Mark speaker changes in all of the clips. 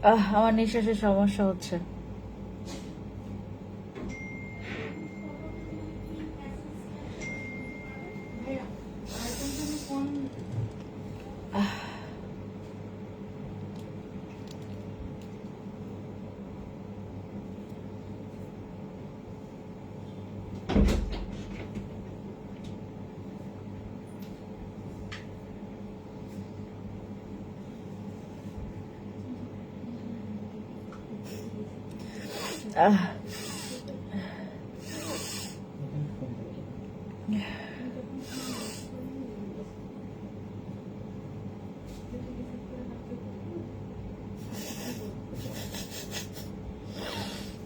Speaker 1: আমার নিঃশ্বাসের সমস্যা হচ্ছে।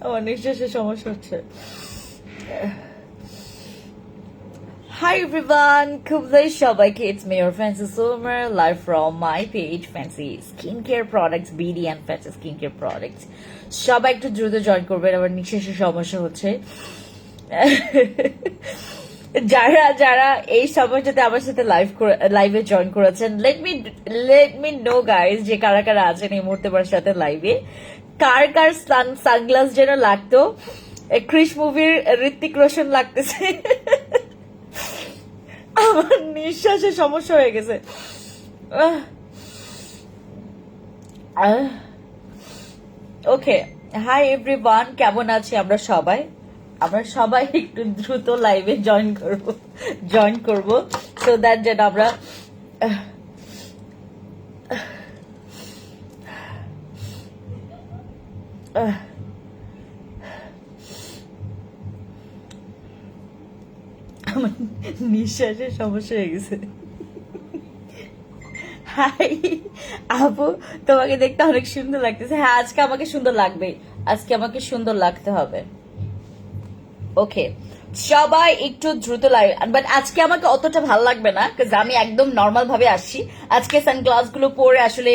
Speaker 1: আমার নিঃশ্বাসের সমস্যা হচ্ছে। Hi everyone, খুবই সবাইকে, it's me your Fancy Summer live from my page Fancy Skincare Products, BD and Fancy Skincare Products. সবাই একটু দ্রুত জয়েন করবেন, আমার নিঃশ্বাসের সমস্যা হচ্ছে। যারা যারা এই সময়টাতে আমার সাথে লাইভে জয়েন করেছেন, লেট মি নো গাইজ যে কারা কারা আছেন এই মুহূর্তে আমার সাথে লাইভে। কার কার সানগ্লাস যেন লাগতো, ক্রিশ মুভির ঋত্বিক রোশন লাগতেছে। আমার নিঃশ্বাসের সমস্যা হয়ে গেছে। ওকে, হাই এভরিওয়ান, কেমন আছি আমরা সবাই? আমরা সবাই একটু দ্রুত লাইভে জয়েন করব সো দ্যাট যেন আমরা আমার নিঃশ্বাসের সমস্যা হয়ে গেছে। হাই আপু, তোমাকে দেখতে অনেক সুন্দর লাগতেছে। হ্যাঁ, আজকে আমাকে সুন্দর লাগবে, আজকে আমাকে সুন্দর লাগতে হবে। ওকে, সবাই একটু দ্রুত লাইভ, বাট আজকে আমাকে অতটা ভালো লাগবে না, কারণ আমি একদম নর্মাল ভাবে আসছি। আজকে সানগ্লাস গুলো পরে আসলে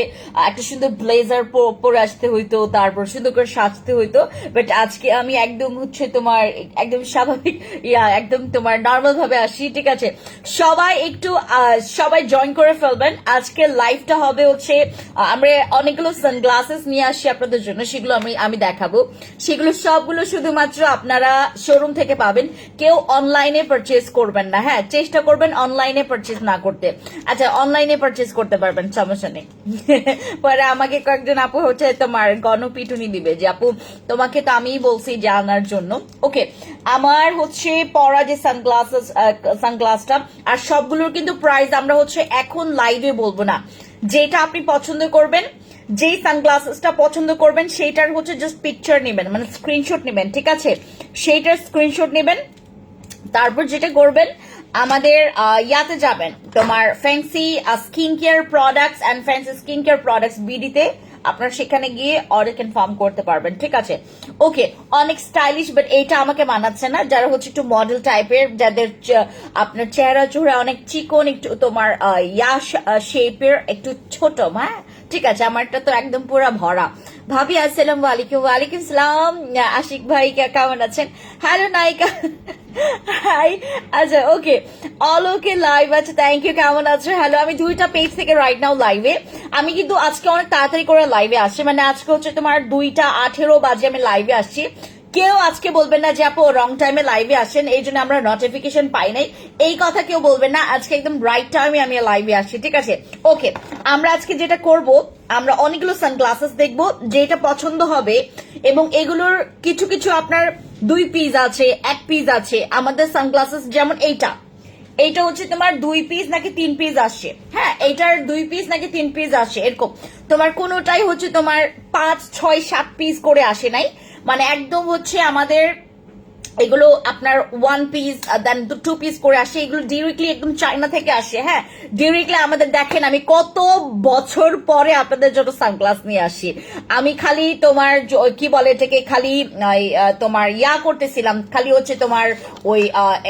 Speaker 1: একটা সুন্দর ব্লেজার পরে আসতে হইতো, তারপর সুন্দর করে সাজতে হইতো, বাট আজকে আমি একদম হচ্ছে তোমার একদম স্বাভাবিক, একদম তোমার নর্মাল ভাবে আসছি। ঠিক আছে, সবাই একটু সবাই জয়েন করে ফেলবেন। আজকে লাইভটা হবে হচ্ছে, আমরা অনেকগুলো সানগ্লাসেস নিয়ে আসছি আপনাদের জন্য, সেগুলো আমি দেখাবো। সেগুলো সবগুলো শুধুমাত্র আপনারা শোরুম থেকে পাবেন, কেউ অনলাইনে পারচেজ করবেন না। হ্যাঁ, চেষ্টা করবেন অনলাইনে পারচেজ না করতে। আচ্ছা, অনলাইনে পারচেজ করতে পারবেন, সমস্যা নেই। পরে আমাকে কয়েকজন আপু হচ্ছে তোমার গণপিটুনি দিবে যে আপু তোমাকে তো আমিই বলছি যে আনার জন্য। ওকে, আমার হচ্ছে পরা যে সানগ্লাসটা, আর সবগুলোর কিন্তু প্রাইস আমরা হচ্ছে এখন লাইভে বলবো না। যেটা আপনি পছন্দ করবেন, যেই সানগ্লাসেসটা পছন্দ করবেন, সেইটার হচ্ছে জাস্ট পিকচার নেবেন, মানে স্ক্রিনশট নেবেন। ঠিক আছে, সেইটার স্ক্রিনশট নেবেন। তারপর যেটা করবেন, আমাদের ইয়াতে যাবেন, তোমার fancy skin care products and fancy skin care products বিডিতে আপনার সেখানে গিয়ে অর্ডার কনফার্ম করতে পারবেন। ঠিক আছে, ওকে, অনেক স্টাইলিশ, বাট এইটা আমাকে মানাচ্ছে না। যারা হচ্ছে একটু মডেল টাইপের, যাদের আপনার চেহারা চোহরা অনেক চিকন, একটু তোমার শেপের, একটু ছোট, হ্যাঁ ঠিক আছে, আমারটা তো একদম পুরো ভরা। ভাবি আসসালাম আলাইকুম। ওয়ালাইকুম সালাম। আশিক ভাই কেমন আছেন? হ্যালো নায়িকা, হাই। আচ্ছা, ওকে, অল ওকে, লাইভ আছে, থ্যাংক ইউ। কেমন আছো? হ্যালো, আমি দুইটা পেজ থেকে রাইট নাও লাইভে। আমি কিন্তু আজকে অনেক তাড়াতাড়ি করে লাইভে আসছি, মানে আজকে হচ্ছে তোমার 2:18 বাজে আমি লাইভে আসছি। কেউ আজকে বলবেন না যে আপু রং টাইমে লাইভে আসেন, এই জন্য আমরা নোটিফিকেশন পাই নাই, এই কথা কেউ বলবেন না। আজকে একদম রাইট টাইমে আমি লাইভে আসছি। ঠিক আছে, ওকে, আমরা আজকে যেটা করব, আমরা অনেকগুলো সানগ্লাসেস দেখবো, যেটা পছন্দ হবে। এবং এগুলোর কিছু কিছু আপনার 2 পিস আছে, 1 পিস আছে। আমাদের সানগ্লাসেস যেমন এইটা হচ্ছে তোমার 2 পিস নাকি 3 পিস আসছে। হ্যাঁ, এইটার 2 পিস নাকি 3 পিস আসে, এরকম। তোমার কোনোটাই হচ্ছে তোমার 5, 6, 7 পিস করে আসে নাই, মানে একদম হচ্ছে আমাদের এগুলো আপনার 1 পিস দেন 2 পিস করে আসে। এগুলো ডিরেক্টলি একদম চায়না থেকে আসে। হ্যাঁ, ডিরেক্টলি আমাদের, দেখেন আমি কত বছর পরে আপনাদের জন্য সানগ্লাস নিয়ে আসি। আমি খালি তোমার কি বলে এটাকে, খালি তোমার করতেছিলাম, খালি হচ্ছে তোমার ওই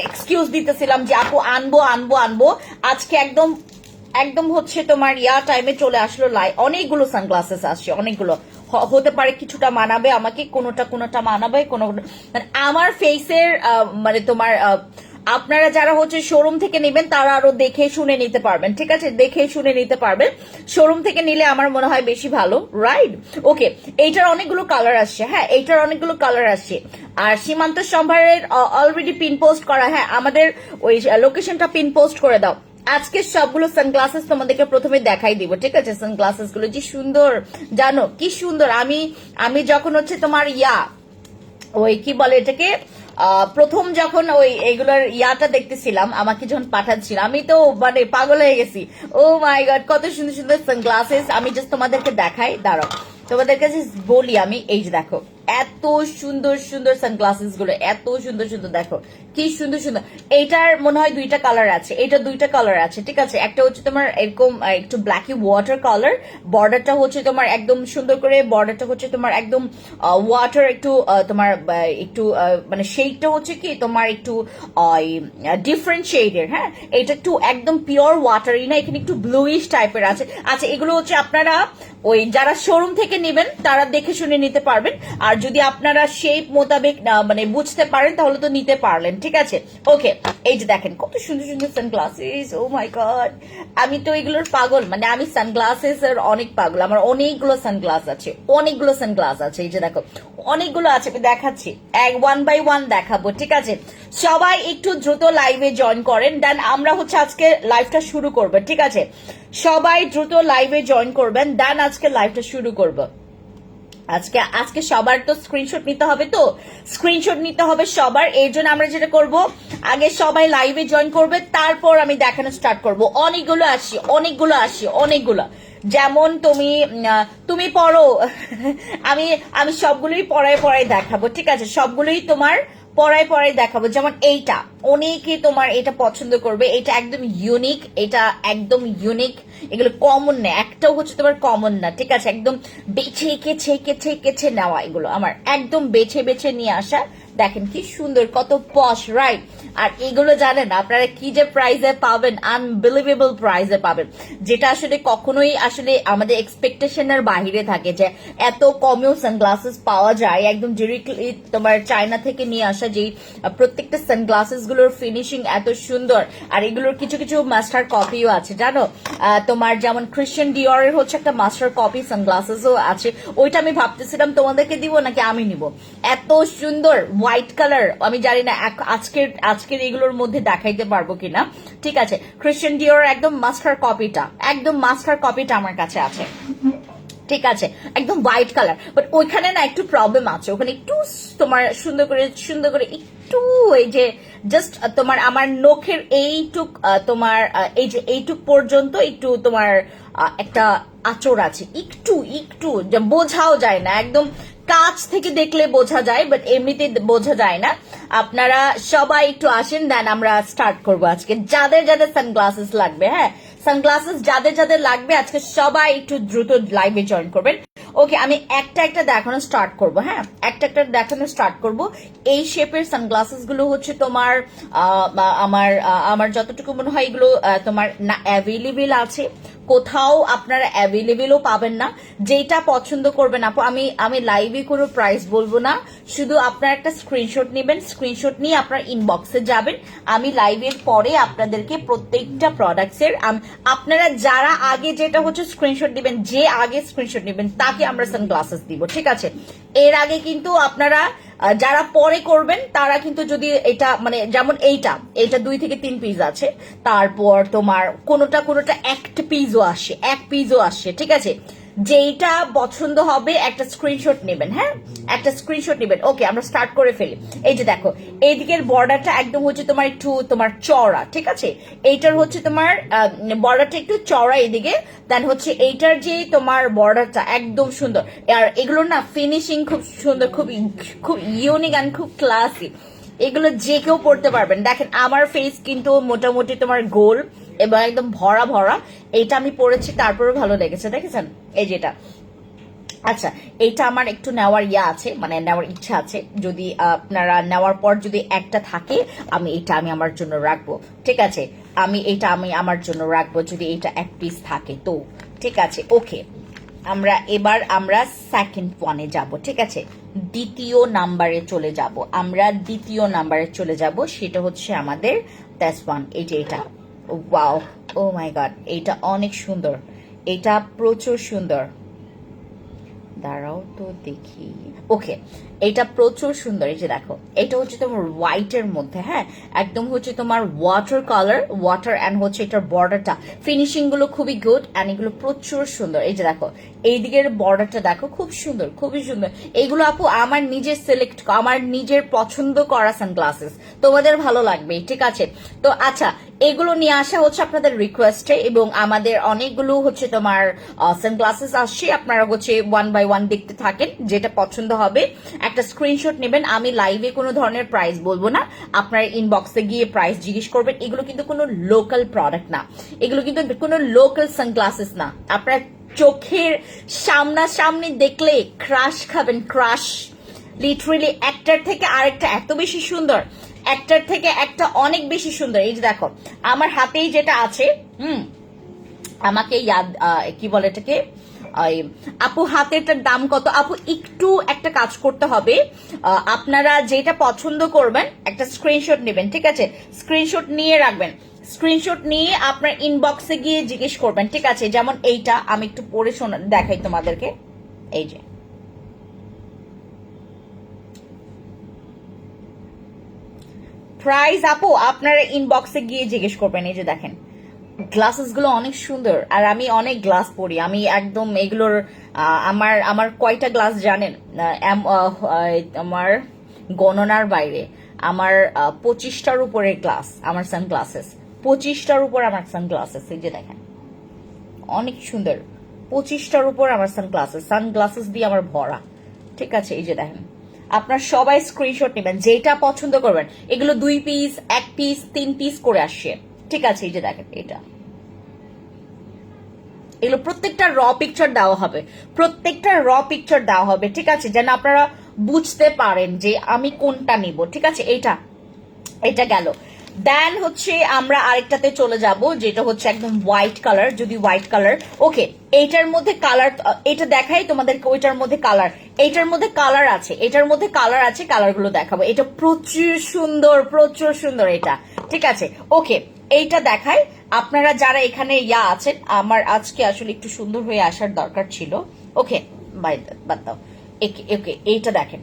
Speaker 1: এক্সকিউজ দিতেছিলাম যে আপু আনবো আনবো আনবো। আজকে একদম একদম হচ্ছে তোমার টাইমে চলে আসলো। অনেকগুলো সানগ্লাসেস আসছে, অনেকগুলো। হতে পারে কিছুটা মানাবে আমাকে, কোনোটা মানাবে, কোনো মানে আমার ফেসের মানে তোমার আপনারা যারা হচ্ছে শোরুম থেকে নেবেন তারা আরো দেখে শুনে নিতে পারবেন, ঠিক আছে, দেখে শুনে নিতে পারবেন। শোরুম থেকে নিলে আমার মনে হয় বেশি ভালো, রাইট? ওকে, এইটার অনেকগুলো কালার আসছে, হ্যাঁ, এইটার অনেকগুলো কালার আসছে। আর সীমান্ত সম্ভারের অলরেডি পিন পোস্ট করা, হ্যাঁ, আমাদের ওই লোকেশনটা পিন পোস্ট করে দাও। আজকে সবগুলো সানগ্লাসেস তোমাদেরকে প্রথমে দেখাই দিব, ঠিক আছে? সানগ্লাসেস গুলো যে সুন্দর, জানো কি সুন্দর। আমি যখন হচ্ছে তোমার ওই কি বলে এটাকে, প্রথম যখন ওই এগুলোর ইয়াটা দেখতেছিলাম, আমাকে যখন পাঠাচ্ছিল, আমি তো মানে পাগল হয়ে গেছি। ও মাই গড, কত সুন্দর সুন্দর সানগ্লাসেস। আমি জাস্ট তোমাদেরকে দেখাই, দাঁড়াও, তোমাদের কাছে বলি আমি। এই যে দেখো, এত সুন্দর সুন্দর সানগ্লাসেস গুলো, এত সুন্দর সুন্দর, দেখো কি সুন্দর সুন্দর। এইটার মনে হয় দুইটা কালার আছে, এটা দুইটা কালার আছে, ঠিক আছে। একটা হচ্ছে তোমার এরকম একটু ব্ল্যাকি ওয়াটার কালার, বর্ডারটা হচ্ছে তোমার একদম সুন্দর করে, বর্ডারটা হচ্ছে তোমার একদম ওয়াটার, একটু তোমার একটু মানে শেডটা হচ্ছে কি তোমার একটু ডিফারেন্ট শেডের, হ্যাঁ। এটা একটু একদম পিওর ওয়াটারই না, এখানে একটু ব্লুইশ টাইপের আছে। আচ্ছা, এগুলো হচ্ছে আপনারা ওই যারা শোরুম থেকে নেবেন তারা দেখে শুনে নিতে পারবেন। আর যদি আপনারা শেপ মোতাবেক মানে বুঝতে পারেন তাহলে তো নিতে পারলেন, ঠিক আছে। ওকে, এই যে দেখেন কত সুন্দর সুন্দর সানগ্লাসেস, ও মাই গড, আমি তো এগুলোর পাগল, মানে আমি সানগ্লাসেস এর অনেক পাগল। আমার অনেকগুলো সানগ্লাস আছে, অনেকগুলো সানগ্লাস আছে, এই যে দেখো অনেকগুলো আছে, আমি দেখাচ্ছি, ওয়ান বাই ওয়ান দেখাবো, ঠিক আছে। সবাই একটু দ্রুত লাইভে জয়েন করেন, দেন আমরা হচ্ছে আজকে লাইভটা শুরু করবো, ঠিক আছে। সবাই দ্রুত লাইভে জয়েন করবেন, দেন আজকে লাইভটা শুরু করবো। আজকে সবার তো স্ক্রিনশট নিতে হবে, তো স্ক্রিনশট নিতে হবে সবার। এর জন্য আমরা যেটা করব, আগে সবাই লাইভে জয়েন করবে, তারপর আমি দেখানো স্টার্ট করব। অনেকগুলো, যেমন তুমি পড়ো, আমি সবগুলোই পড়ায় দেখাবো, ঠিক আছে। সবগুলোই তোমার পড়ায় দেখাবো। যেমন এইটা, অনেকে তোমার এটা পছন্দ করবে, এটা একদম ইউনিক, এটা একদম ইউনিক, এগুলো কমন না, একটাও হচ্ছে তোমার কমন না, ঠিক আছে। একদম বেছে কেছে নেওয়া, এগুলো আমার একদম বেছে নিয়ে আসা। দেখেন কি সুন্দর, কত পশ, রাইট? আর এগুলো জানেন আপনারা কি যে প্রাইজে পাবেন, আনবিলিভেবল প্রাইজে পাবেন, যেটা আসলে কখনোই আসলে আমাদের এক্সপেকটেশনের বাহিরে থাকে, যে এত কমেও সানগ্লাসেস পাওয়া যায়, একদম ডিরেক্টলি তোমার চায়না থেকে নিয়ে আসা। যে প্রত্যেকটা সানগ্লাসেস গুলোর ফিনিশিং এত সুন্দর, আর এগুলোর কিছু কিছু মাস্টার কপিও আছে, জানো। তোমার যেমন ক্রিশ্চিয়ান ডিওরের হচ্ছে একটা মাস্টার কপি সানগ্লাসেসও আছে, ওইটা আমি ভাবতেছিলাম তোমাদেরকে দিব নাকি আমি নিব। এত সুন্দর হোয়াইট কালার, আমি জানি না আজকের এগুলোর মধ্যে দেখাইতে পারবো কিনা, ঠিক আছে। ক্রিশ্চিয়ান ডিওর একদম মাস্টার কপিটা আমার কাছে আছে, ঠিক আছে, একদম হোয়াইট কালার। বাট ওইখানে না একটু প্রবলেম আছে, ওখানে একটু তোমার সুন্দর করে একটু এই যে জাস্ট তোমার আমার নখের এইটুক তোমার এই যে এইটুক পর্যন্ত একটু তোমার একটা আঁচড় আছে, একটু বোঝাও যায় না, একদম কাছ থেকে দেখলে বোঝা যায়, বাট এমনিতে বোঝা যায় না। আপনারা সবাই একটু আসেন, দেন আমরা স্টার্ট করবো আজকে। যাদের সানগ্লাসেস লাগবে, হ্যাঁ, সানগ্লাসেস যাদের লাগবে, আজকে সবাই একটু দ্রুত লাইভে জয়েন করবেন। ওকে, আমি একটা দেখানো স্টার্ট করব, হ্যাঁ, একটা দেখানো স্টার্ট করব। এই শেপের সানগ্লাসেস গুলো হচ্ছে তোমার আমার যতটুকু মনে হয় এগুলো তোমার না অ্যাভেলেবেল আছে, কোথাও আপনারা অ্যাভেলেবেলও পাবেন না। যেটা পছন্দ করবেন আপু, আমি লাইভে কোনো প্রাইস বলবো না, শুধু আপনার একটা স্ক্রিনশট নেবেন, স্ক্রিনশট নিয়ে আপনার ইনবক্সে যাবেন। আমি লাইভের পরে আপনাদেরকে প্রত্যেকটা প্রোডাক্টসের আপনারা যারা আগে যেটা হচ্ছে স্ক্রিনশট দিবেন, যে আগে স্ক্রিনশট নেবেন তাকে আমরা সানগ্লাসেস দিব, ঠিক আছে। এর আগে কিন্তু আপনারা যারা পরে করবেন তারা কিন্তু যদি এটা মানে যেমন এইটা 2 থেকে 3 পিস আছে, তারপর তোমার কোনোটা এক পিসও আসে, ঠিক আছে। যেইটা পছন্দ হবে একটা স্ক্রিনশট নেবেন, হ্যাঁ, একটা স্ক্রিনশট নেবেন। ওকে, আমরা স্টার্ট করে ফেলি। এই যে দেখো, এইদিকের বর্ডারটা একদম হচ্ছে তোমার একটু তোমার চওড়া, ঠিক আছে। এইটার হচ্ছে তোমার বর্ডারটা একটু চওড়া এদিকে, দেন হচ্ছে এইটার যে তোমার বর্ডারটা একদম সুন্দর। আর এগুলো না ফিনিশিং খুব সুন্দর, খুব ইউনিক অ্যান্ড খুব ক্লাসি। এগুলো যে কেউ পড়তে পারবেন। দেখেন আমার ফেস কিন্তু মোটামুটি তোমার গোল এবং একদম ভরা। এইটা আমি পড়েছি, তারপরেও ভালো লেগেছে, দেখেছেন এই যেটা। আচ্ছা, এইটা আমার একটু নেওয়ার আছে, মানে নেওয়ার ইচ্ছা আছে। যদি আপনারা নেওয়ার পর যদি একটা থাকে, আমি আমার জন্য রাখবো, ঠিক আছে। আমি আমার জন্য রাখবো যদি এটা এক পিস থাকে তো, ঠিক আছে। ওকে, আমরা সেকেন্ড ওয়ানে যাব, ঠিক আছে? দ্বিতীয় নাম্বারে চলে যাব, সেটা হচ্ছে আমাদের দ্যাটস ওয়ান। এই যে এটা, ওয়াও, ও মাই গড, এটা অনেক সুন্দর, এটা প্রচুর সুন্দর। দাঁড়াও তো দেখি। ওকে, এটা প্রচুর সুন্দর। এই যে দেখো, এটা হচ্ছে তোমার হোয়াইটের মধ্যে, হ্যাঁ, একদম হচ্ছে তোমার ওয়াটার কালার, ওয়াটার অ্যান্ড হচ্ছে এটার বর্ডারটা, ফিনিশিং গুলো খুবই গুড অ্যান্ড এগুলো প্রচুর সুন্দর। এই যে দেখো, এই দিকের বর্ডারটা দেখো, খুব সুন্দর, খুবই সুন্দর। এইগুলো আপু আমার নিজের আমার নিজের পছন্দ করা সানগ্লাসেস, তোমাদের ভালো লাগবে, ঠিক আছে? তো আচ্ছা, এগুলো নিয়ে আসা হচ্ছে আপনাদের রিকোয়েস্টে, এবং আমাদের অনেকগুলো হচ্ছে তোমার সানগ্লাসেস আসছে, আপনারা হচ্ছে ওয়ান বাই ওয়ান দেখতে থাকেন, যেটা পছন্দ হবে একটা স্ক্রিনশট নেবেন। আমি লাইভে কোনো ধরনের প্রাইস বলবো না, আপনারা ইনবক্সে গিয়ে প্রাইস জিজ্ঞেস করবেন। এগুলো কিন্তু কোনো লোকাল প্রোডাক্ট না, এগুলো কিন্তু কোনো লোকাল সানগ্লাসেস না। আপনারা চোখের সামনাসামনি দেখলে ক্রাশ খাবেন, ক্রাশ। লিটারেলি একটার থেকে আরেকটা এত বেশি সুন্দর, একটার থেকে একটা অনেক বেশি সুন্দর। এই যে দেখো, আমার হাতেই যেটা আছে, আমাকে কি বলে এটাকে, আপু হাতেরটার দাম কত? আপু একটু একটা কাজ করতে হবে, আপনারা যেটা পছন্দ করবেন একটা স্ক্রিনশট নেবেন, ঠিক আছে? স্ক্রিনশট নিয়ে রাখবেন, স্ক্রিনশট নিয়ে আপনার ইনবক্সে গিয়ে জিজ্ঞেস করবেন, ঠিক আছে? যেমন এইটা আমি একটু পরে দেখাই তোমাদেরকে। এই যে প্রাইস, আপু আপনারা ইনবক্সে গিয়ে জিজ্ঞেস করবেন। এই যে দেখেন, গ্লাসেস গুলো অনেক সুন্দর, আর আমি অনেক গ্লাস পরি, আমি একদম এগুলোর আমার আমার কয়টা গ্লাস জানেন? আমার গণনার বাইরে আমার 25টার উপরে গ্লাস, আমার সানগ্লাসেস 25টার উপর আমার সানগ্লাসেস। এই যে দেখেন, অনেক সুন্দর, 25টার উপর আমার সানগ্লাসেস দিয়ে আমার ভরা, ঠিক আছে? এই যে দেখেন, আপনার সবাই স্ক্রিনশট নেবেন, যেটা পছন্দ করবেন। এগুলো 2 পিস, 1 পিস, 3 পিস করে আসছে, ঠিক আছে? এই যে দেখেন, এটা এগুলো প্রত্যেকটা র পিকচার দেওয়া হবে, ঠিক আছে? যেন আপনারা বুঝতে পারেন যে আমি কোনটা নিব, ঠিক আছে? এটা গেল। দেন হচ্ছে আমরা আরেকটাতে চলে যাব, যেটা হচ্ছে একদম হোয়াইট কালার। যদি হোয়াইট কালার, ওকে, এইটার মধ্যে কালার, এটা দেখাই তোমাদেরকে। ওইটার মধ্যে কালার, এইটার মধ্যে কালার আছে, কালারগুলো দেখাবো। এটা প্রচুর সুন্দর, এটা, ঠিক আছে? ওকে, এইটা দেখাই। আপনারা যারা এখানে আছেন, আমার আজকে আসলে একটু সুন্দর হয়ে আসার দরকার ছিল। ওকে, বাদ দাও। ওকে, এইটা দেখেন,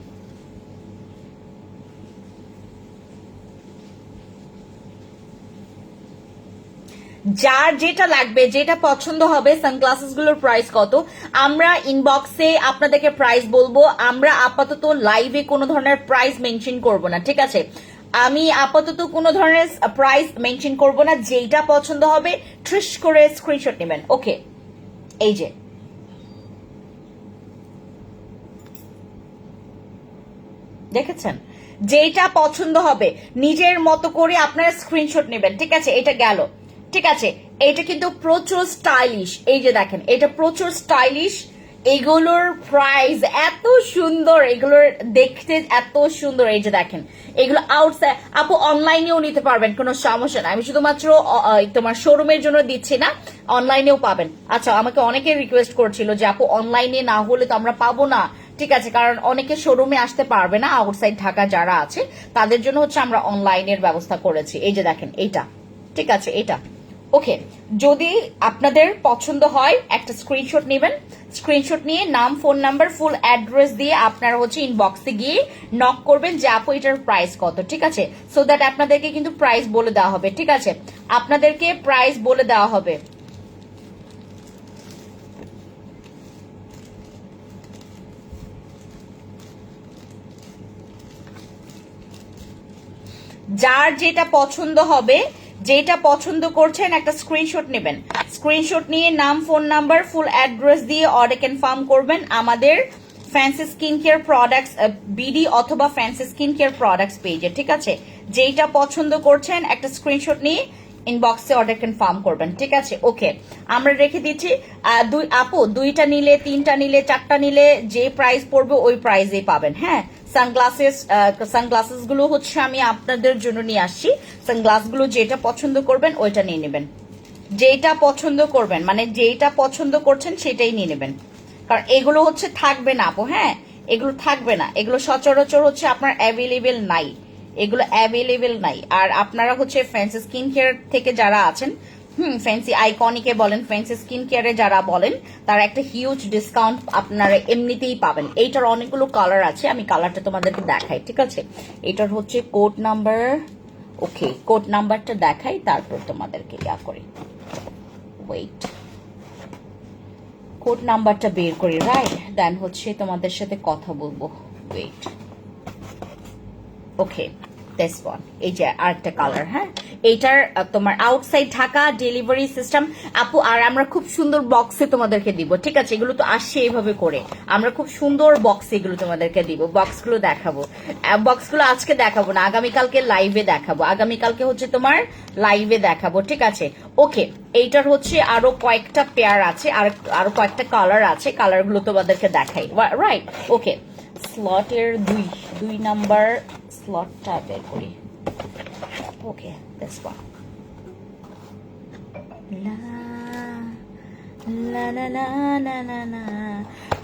Speaker 1: যার যেটা লাগবে, যেটা পছন্দ হবে। সানগ্লাসেস গুলোর প্রাইস কত আমরা ইনবক্সে আপনাদেরকে প্রাইস বলবো। আমরা আপাতত লাইভে কোনো ধরনের প্রাইস মেনশন করব না, ঠিক আছে? আমি আপাতত কোনো ধরনের প্রাইস মেনশন করব না, যেটা পছন্দ হবে ট্রিশ করে স্ক্রিনশট নেবেন। ওকে, এই যে দেখেছেন, যেটা পছন্দ হবে নিজের মতো করে আপনারা স্ক্রিনশট নেবেন, ঠিক আছে? এটা গেল, ঠিক আছে? এটা কিন্তু প্রচুর স্টাইলিশ। এই যে দেখেন, এটা প্রচুর স্টাইলিশ। এগুলোর প্রাইস এত সুন্দর, এগুলোর দেখতে এত সুন্দর। এই যে দেখেন, এগুলো আউটসাইড, আপু অনলাইনেও নিতে পারবেন, কোনো সমস্যা না। আমি শুধুমাত্র তোমার শোরুমের জন্য দিচ্ছি না, অনলাইনেও পাবেন। আচ্ছা, আমাকে অনেকে রিকোয়েস্ট করছিল যে আপু অনলাইনে না হলে তো আমরা পাবো না, ঠিক আছে? কারণ অনেকে শোরুমে আসতে পারবে না, আউটসাইড ঢাকা যারা আছে তাদের জন্য হচ্ছে আমরা অনলাইনের ব্যবস্থা করেছি। এই যে দেখেন, এইটা, ঠিক আছে? এটা ওকে, যদি আপনাদের পছন্দ হয় একটা স্ক্রিনশট নেবেন, স্ক্রিনশট নিয়ে নাম, ফোন নাম্বার, ফুল অ্যাড্রেস দিয়ে আপনারা হচ্ছে ইনবক্সে গিয়ে নক করবেন যে আপু এটার প্রাইস কত, ঠিক আছে? সো দ্যাট আপনাদেরকে কিন্তু প্রাইস বলে দেওয়া হবে, ঠিক আছে? আপনাদেরকে প্রাইস বলে দেওয়া হবে। যার যেটা পছন্দ হবে, যেটা পছন্দ করছেন একটা স্ক্রিনশট নেবেন, স্ক্রিনশট নিয়ে নাম, ফোন নাম্বার, ফুল অ্যাড্রেস দিয়ে অর্ডার কনফার্ম করবেন আমাদের fancy skin care products BD অথবা ফ্যান্সি স্কিন কেয়ার প্রোডাক্টস পেজে, ঠিক আছে? যেটা পছন্দ করছেন একটা স্ক্রিনশট নিয়ে ইনবক্সে অর্ডার কনফার্ম করবেন, ঠিক আছে? ওকে, আমরা রেখে দিচ্ছি। আপু 2টা নিলে, 3টা নিলে, 4টা নিলে যে প্রাইস পড়বে ওই প্রাইসেই পাবেন, হ্যাঁ? সানগ্লাসেস গুলো হচ্ছে আমি আপনাদের জন্য নিয়ে আসছি। সানগ্লাস গুলো যেটা পছন্দ করবেন ওইটা নিয়ে নেবেন, যেটা পছন্দ করবেন, মানে যেটা পছন্দ করছেন সেটাই নিয়ে নেবেন, কারণ এগুলো হচ্ছে থাকবে না আপু, হ্যাঁ এগুলো থাকবে না, এগুলো সচরাচর হচ্ছে আপনার অ্যাভেলেবেল নাই, এগুলো অ্যাভেলেবেল নাই। আর আপনারা হচ্ছে ফ্যান্সি স্কিন কেয়ার থেকে যারা আছেন, ফ্যান্সি আইকনিকে বলেন, ফ্যান্সি স্কিন কেয়ারে যারা বলেন, তারা একটা হিউজ ডিসকাউন্ট আপনারা এমনিতেই পাবেন। এইটার অনেকগুলো কালার আছে, আমি কালারটা তোমাদেরকে দেখাই, ঠিক আছে? এটার হচ্ছে কোড নাম্বার, ওকে কোড নাম্বারটা দেখাই তারপর তোমাদেরকে ইয়া করি, ওয়েট কোড নাম্বারটা বের করি, রাইট, দেন হচ্ছে তোমাদের সাথে কথা বলবো, ওয়েট, ওকে দিস ওয়ান, এই যে আরেকটা কালার, হ্যাঁ এইটার তোমার আউটসাইড ঢাকা ডেলিভারি সিস্টেম আপু। আর আমরা খুব সুন্দর বক্সে তোমাদেরকে দিব, ঠিক আছে? এগুলো তো আসছে এইভাবে করে, আমরা খুব সুন্দর বক্সে এগুলো তোমাদেরকে দিব, বক্সগুলো দেখাবো। বক্সগুলো আজকে দেখাবো না, আগামীকালকে লাইভে দেখাবো, আগামীকালকে হচ্ছে তোমার লাইভে দেখাবো, ঠিক আছে? ওকে, এইটার হচ্ছে আরো কয়েকটা পেয়ার আছে, আর আরো কয়েকটা কালার আছে, কালারগুলো তোমাদেরকে দেখাই, রাইট? ওকে, স্লটের দুই নাম্বার স্লটটা বের করি, ওকে দিস ওয়ান,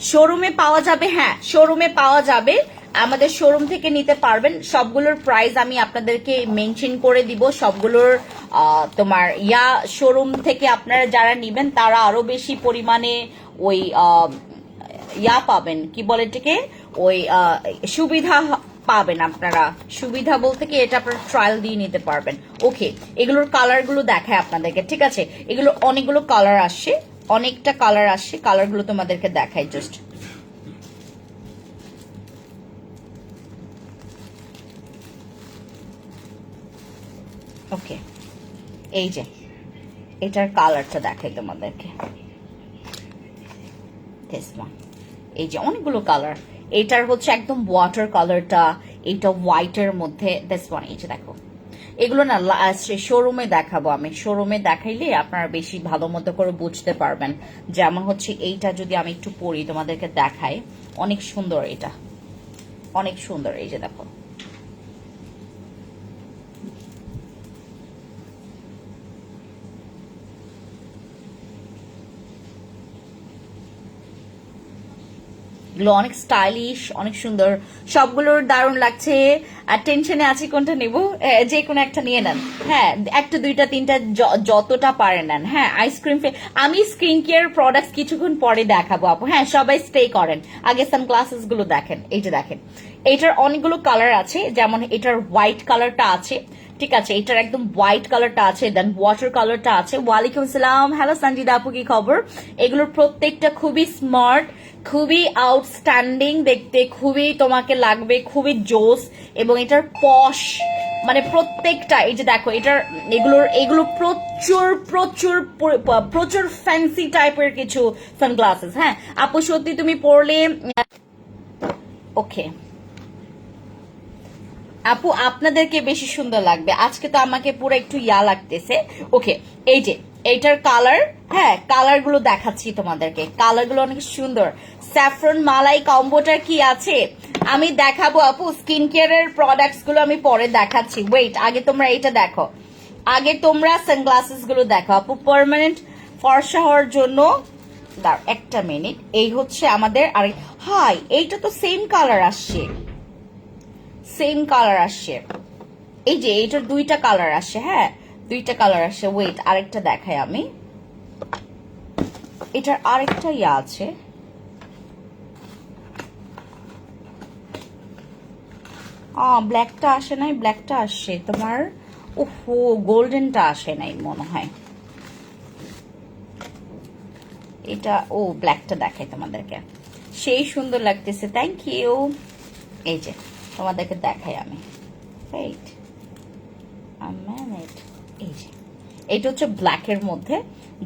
Speaker 1: শোরুমে পাওয়া যাবে, হ্যাঁ শোরুমে পাওয়া যাবে, আমাদের শোরুম থেকে নিতে পারবেন। সবগুলোর প্রাইস আমি আপনাদেরকে মেনশন করে দিব, সবগুলোর তোমার শোরুম থেকে আপনারা যারা নিবেন তারা আরো বেশি পরিমাণে ওই পাবেন, কি বলে এটাকে, ওই সুবিধা পাবেন আপনারা। সুবিধা বলতে কি, এটা আপনারা ট্রায়াল দিয়ে নিতে পারবেন। ওকে, এগুলোর কালার গুলো দেখায় আপনাদেরকে, ঠিক আছে? এগুলো অনেকগুলো কালার আসছে, অনেকটা কালার আসছে, কালার গুলো তোমাদেরকে দেখাই জাস্ট। ওকে, এই যে এটার কালারটা দেখাই তোমাদেরকে, এই যে অনেকগুলো কালার, এটার হচ্ছে একদম ওয়াটার কালারটা, এটা হোয়াইটের মধ্যে, দিস ওয়ান, এই যে দেখো, এগুলো না শোরুমে দেখাবো আমি, শোরুমে দেখাইলে আপনারা বেশি ভালো মতো করে বুঝতে পারবেন। যেমন হচ্ছে এইটা যদি আমি একটু পরি তোমাদেরকে দেখাই, অনেক সুন্দর, এটা অনেক সুন্দর, এই যে দেখো, এগুলো অনেক স্টাইলিশ, অনেক সুন্দর, সবগুলোর দারুণ লাগছে। আর টেনশনে আছি কোনটা নেব, যে কোনো একটা নিয়ে নেন, হ্যাঁ একটা দুইটা তিনটা যতটা পারে নেন। হ্যাঁ আইসক্রিম, আমি স্কিন কেয়ার প্রোডাক্টস কিছুক্ষণ পরে দেখাবো আপু, হ্যাঁ সবাই স্টে করেন, আগে সানগ্লাসেস গুলো দেখেন। এই যে দেখেন, এটার অনেকগুলো কালার আছে, যেমন এটার হোয়াইট কালারটা আছে, ঠিক আছে? এটার একদম হোয়াইট কালারটা আছে, দেন ওয়াটার কালারটা আছে। ওয়ালাইকুম আসসালাম, হ্যালো সঞ্জিদা আপু, কি খবর? এগুলোর প্রত্যেকটা খুবই স্মার্ট, খুবই আউটস্ট্যান্ডিং দেখতে, খুবই তোমাকে লাগবে, খুবই জোস, এবং এটার পশ মানে প্রত্যেকটা, এই যে দেখো এটার এগুলো প্রচুর প্রচুর প্রচুর ফ্যান্সি টাইপের কিছু সানগ্লাসেস। হ্যাঁ আপু সত্যি তুমি পরলে, ওকে আপু আপনাদেরকে বেশি সুন্দর লাগবে, আজকে তো আমাকে পুরো একটু লাগতেছে। ওকে, এই যে এইটার কালার, হ্যাঁ কালার গুলো দেখাচ্ছি তোমাদেরকে, কালার গুলো অনেক সুন্দর। স্যাফরন মালাই কম্বোটার কি আছে আমি দেখাবো আপু, স্কিন কেয়ারের প্রোডাক্টস গুলো আমি পরে দেখাচ্ছি। ওয়েট, আগে তোমরা এইটা দেখো, আগে তোমরা সানগ্লাসেস গুলো দেখো আপু, পার্মানেন্ট ফর্সা হওয়ার জন্য। দাঁড় একটা মিনিট, এই হচ্ছে আমাদের, আর হাই এইটা তো সেম কালার আসছে, সেম কালার আসছে, এই যে এটার দুইটা কালার আসছে, হ্যাঁ দুইটা কালার আসছে। ওয়েট আরেকটা দেখাই আমি, এটার আরেকটা আছে, ব্ল্যাকটা আসে নাই, ব্ল্যাকটা আসছে তোমার, ওহো গোল্ডেনটা আসে নাই মনে হয়, এটা ও ব্ল্যাকটা দেখাই তোমাদেরকে, সেই সুন্দর লাগতেছে, থ্যাংক ইউ। এই যে তোমাদেরকে দেখাই আমি, রাইট এই যে এটা হচ্ছে ব্ল্যাকের মধ্যে,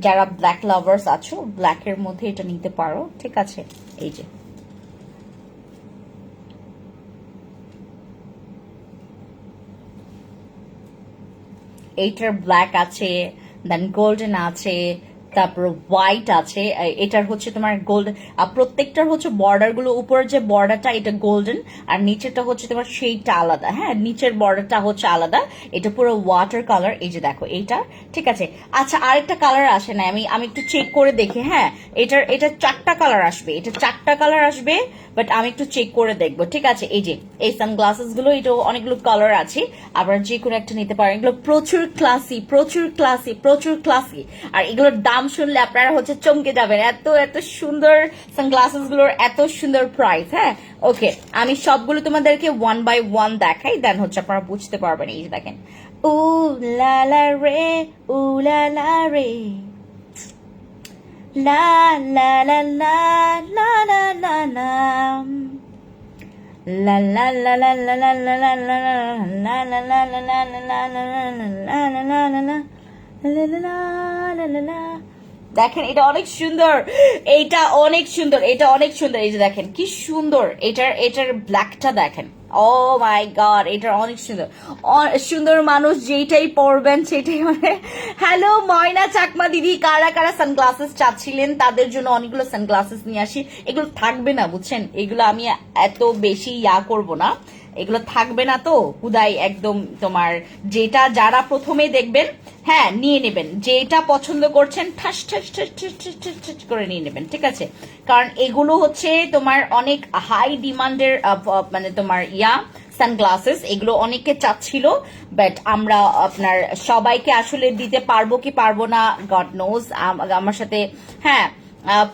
Speaker 1: যারা ব্ল্যাক লাভার্স আছো ব্ল্যাকের মধ্যে এটা নিতে পারো, ঠিক আছে? এই যে এইটার ব্ল্যাক আছে, দেন গোল্ডেন আছে, তারপর হোয়াইট আছে, এটার হচ্ছে তোমার গোল্ড, প্রত্যেকটার হচ্ছে বর্ডার গুলো, উপরের যে বর্ডারটা এটা গোল্ডেন, আর নিচেরটা হচ্ছে তোমার শেডটা আলাদা। হ্যাঁ, নিচের বর্ডারটা হচ্ছে আলাদা, এটা পুরো ওয়াটার কালার। এই যে দেখো এইটা, ঠিক আছে। আচ্ছা, আরেকটা কালার আসে না, আমি একটু চেক করে দেখি। হ্যাঁ, এটা 4টা কালার আসবে, এটা 4টা কালার আসবে, বাট আমি একটু চেক করে দেখবো, ঠিক আছে। এই যে এই সানগ্লাসেস গুলো, এটা অনেকগুলো কালার আছে, আপনারা যে কোনো একটা নিতে পারেন। এগুলো প্রচুর ক্লাসি, প্রচুর ক্লাসি, প্রচুর ক্লাসি, আর এগুলোর দাম শুনলে আপনারা হচ্ছে চমকে যাবেন, এত এত সুন্দর সানগ্লাসেস গুলোর এত সুন্দর প্রাইস। হ্যাঁ, ওকে, আমি সবগুলো তোমাদেরকে 1 by 1 দেখাই, দেন হচ্ছে আপনারা বুঝতে পারবেন। এই যে দেখেন, উ লা লা রে, উ লা লা রে, লা লা লা লা লা লা লা লা, la la la la la la la la la la la la la la la la la। দেখেন এটা অনেক সুন্দর, এইটা অনেক সুন্দর, এটা অনেক সুন্দর। এই যে দেখেন কি সুন্দর, এটার ব্ল্যাকটা দেখেন, ও মাই গড, এটা অনেক সুন্দর। সুন্দর মানুষ যেটাই পরবেন সেটাই মানে। হ্যালো ময়না চাকমা দিদি, কারা কারা সানগ্লাসেস চাচ্ছিলেন তাদের জন্য অনেকগুলো সানগ্লাসেস নিয়ে আসি। এগুলো থাকবে না বুঝছেন, এগুলো আমি এত বেশি করব না, এগুলো থাকবে না তো হুদাই একদম। তোমার যেটা যারা প্রথমে দেখবেন, হ্যাঁ নিয়ে নেবেন, যেটা পছন্দ করছেন ঠাস ঠাস ঠাস ঠাস ঠাস ঠাস ঠাস করে নিয়ে নেবেন, ঠিক আছে। কারণ এগুলো হচ্ছে তোমার অনেক হাই ডিমান্ডের মানে তোমার সানগ্লাসেস, এগুলো অনেকে চাচ্ছিল, বাট আমরা আপনার সবাইকে আসলে দিতে পারবো কি পারবো না গড নোজ। আমার সাথে, হ্যাঁ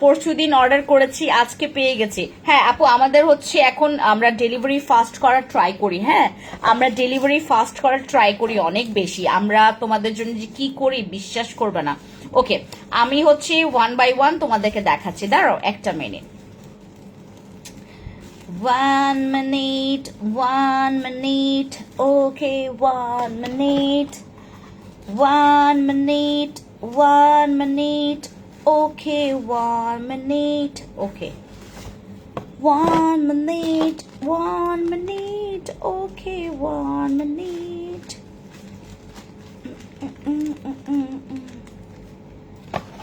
Speaker 1: পরশুদিন অর্ডার করেছি, আজকে পেয়ে গেছি। হ্যাঁ আপু, আমাদের হচ্ছে এখন আমরা ডেলিভারি ফাস্ট করার ট্রাই করি। হ্যাঁ, আমরা ডেলিভারি ফাস্ট করার ট্রাই করি অনেক বেশি। আমরা তোমাদের জন্য যে কি করি বিশ্বাস করবে না। ওকে, আমি হচ্ছে 1 by 1 তোমাদেরকে দেখাচ্ছি, দাঁড়াও একটা minute. 1 minute, 1 minute, okay, 1 minute, 1 minute, 1 minute, okay, 1 minute, okay, 1 minute, 1 minute, okay, 1 minute.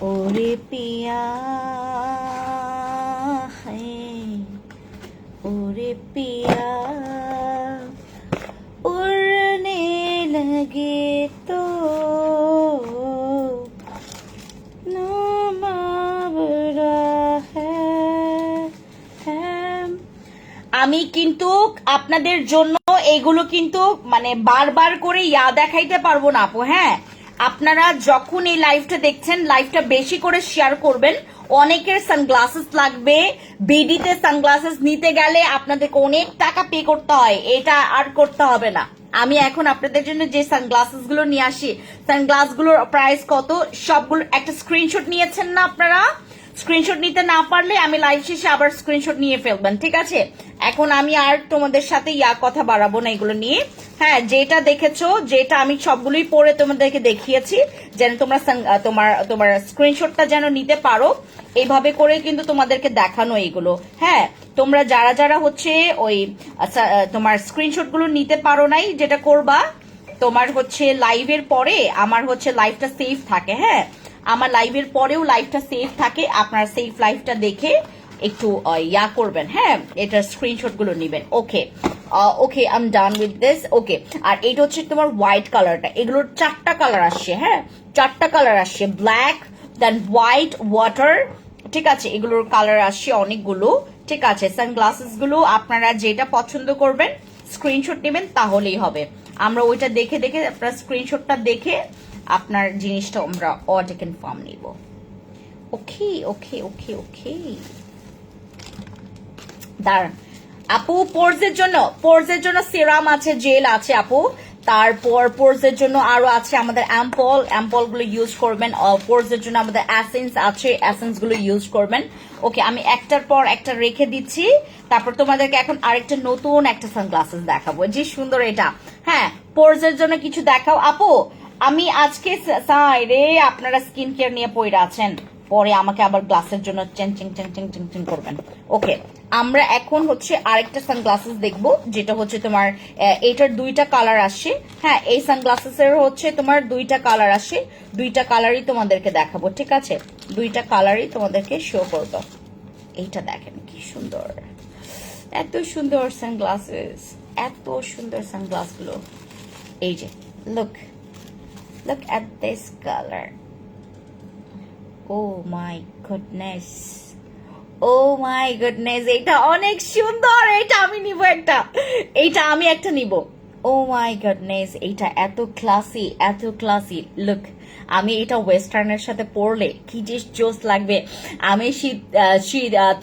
Speaker 1: ओरे पिया है, ओरे पिया उड़ने लगे तो আমি কিন্তু আপনাদের জন্য এগুলো কিন্তু মানে বারবার করে দেখাইতে পারবো না আপু। হ্যাঁ, আপনারা যখন এই লাইভটা দেখছেন, লাইভটা বেশি করে শেয়ার করবেন। অনেকের সানগ্লাসেস লাগবে, বিডিতে সানগ্লাসেস নিতে গেলে আপনাদেরকে অনেক টাকা পে করতে হয়, এটা আর করতে হবে না। আমি এখন আপনাদের জন্য যে সানগ্লাসেস গুলো নিয়ে আসি, সানগ্লাস গুলোর প্রাইস কত সবগুলো একটা স্ক্রিনশট নিয়েছেন না আপনারা? স্ক্রিনশট নিতে না পারলে আমি লাইভ শেষে আবার স্ক্রিনশট নিয়ে ফেলবেন, ঠিক আছে। এখন আমি আর তোমাদের সাথে কথা বাড়াবো না এগুলো নিয়ে। হ্যাঁ, যেটা দেখেছো, যেটা আমি সবগুলোই পরে তোমাদেরকে দেখিয়েছি, যেন তোমরা তোমার স্ক্রিনশটটা যেন নিতে পারো, এইভাবে করে কিন্তু তোমাদেরকে দেখানো এগুলো। হ্যাঁ, তোমরা যারা যারা হচ্ছে ওই তোমার স্ক্রিনশট গুলো নিতে পারো নাই, যেটা করবা তোমার হচ্ছে লাইভের পরে আমার হচ্ছে লাইভটা সেভ থাকে। হ্যাঁ, আমার লাইভের পরেও লাইভটা সেভ থাকে, আপনারা সেভ লাইভটা দেখে একটু করবেন। হ্যাঁ, এটার স্ক্রিনশট গুলো নিবেন। Okay okay, I am done with this. Okay, আর এটা হচ্ছে তোমার হোয়াইট কালারটা, এগুলোর 4টা কালার আসছে। হ্যাঁ, 4টা কালার আসছে, ব্ল্যাক, দেন হোয়াইট, ওয়াটার, ঠিক আছে। এগুলোর কালার আসছে অনেকগুলো, ঠিক আছে। সানগ্লাসেস গুলো আপনারা যেটা পছন্দ করবেন স্ক্রিনশট নেবেন, তাহলেই হবে। আমরা ওইটা দেখে দেখে আপনার স্ক্রিনশটটা দেখে আপনার জিনিসটা আমরা অর্ডার কনফার্ম নিব। ওকে ওকে ওকে ওকে, দাঁড়ান আপু। পোর্সের জন্য সিরাম আছে, জেল আছে আপু। তারপর পোর্সের জন্য আরো আছে আমাদের অ্যাম্পল গুলো ইউজ করবেন। পোর্সের জন্য আমাদের অ্যাসেন্স আছে, অ্যাসেন্স গুলো ইউজ করবেন। ওকে, আমি একটার পর একটা রেখে দিচ্ছি। তারপর তোমাদেরকে এখন আরেকটা নতুন একটা সানগ্লাসেস দেখাবো, যে সুন্দর এটা। হ্যাঁ, পোর্সের জন্য কিছু দেখাও আপু। আমি আজকে রে আপনারা স্কিন কেয়ার নিয়ে পড়ে আছেন, পরে আমাকে আবার গ্লাসের জন্য চেং চেং চেং চেং চেং চেং করবেন। ওকে, আমরা এখন হচ্ছে আরেকটা সানগ্লাসেস দেখবো, যেটা হচ্ছে তোমার এটার দুইটা কালার আসে। হ্যাঁ, এই সানগ্লাসেস এর হচ্ছে তোমার দুইটা কালার আসে, দুইটা কালারই তোমাদেরকে দেখাবো, ঠিক আছে? দুইটা কালারই তোমাদেরকে শো করবো। এইটা দেখেন কি সুন্দর, এত সুন্দর সানগ্লাসেস, এত সুন্দর সানগ্লাস গুলো। এই যে look, look at this colour, oh my goodness, oh my goodness, এটা অনেক সুন্দর, এটা আমি নিব একটা, এইটা আমি একটা নিব। ও মাই গুডনেস, এটা এত ক্লাসি, এত ক্লাসি লুক। আমি এটা ওয়েস্টার্নের সাথে পরলে কি যে জোস লাগবে। আমি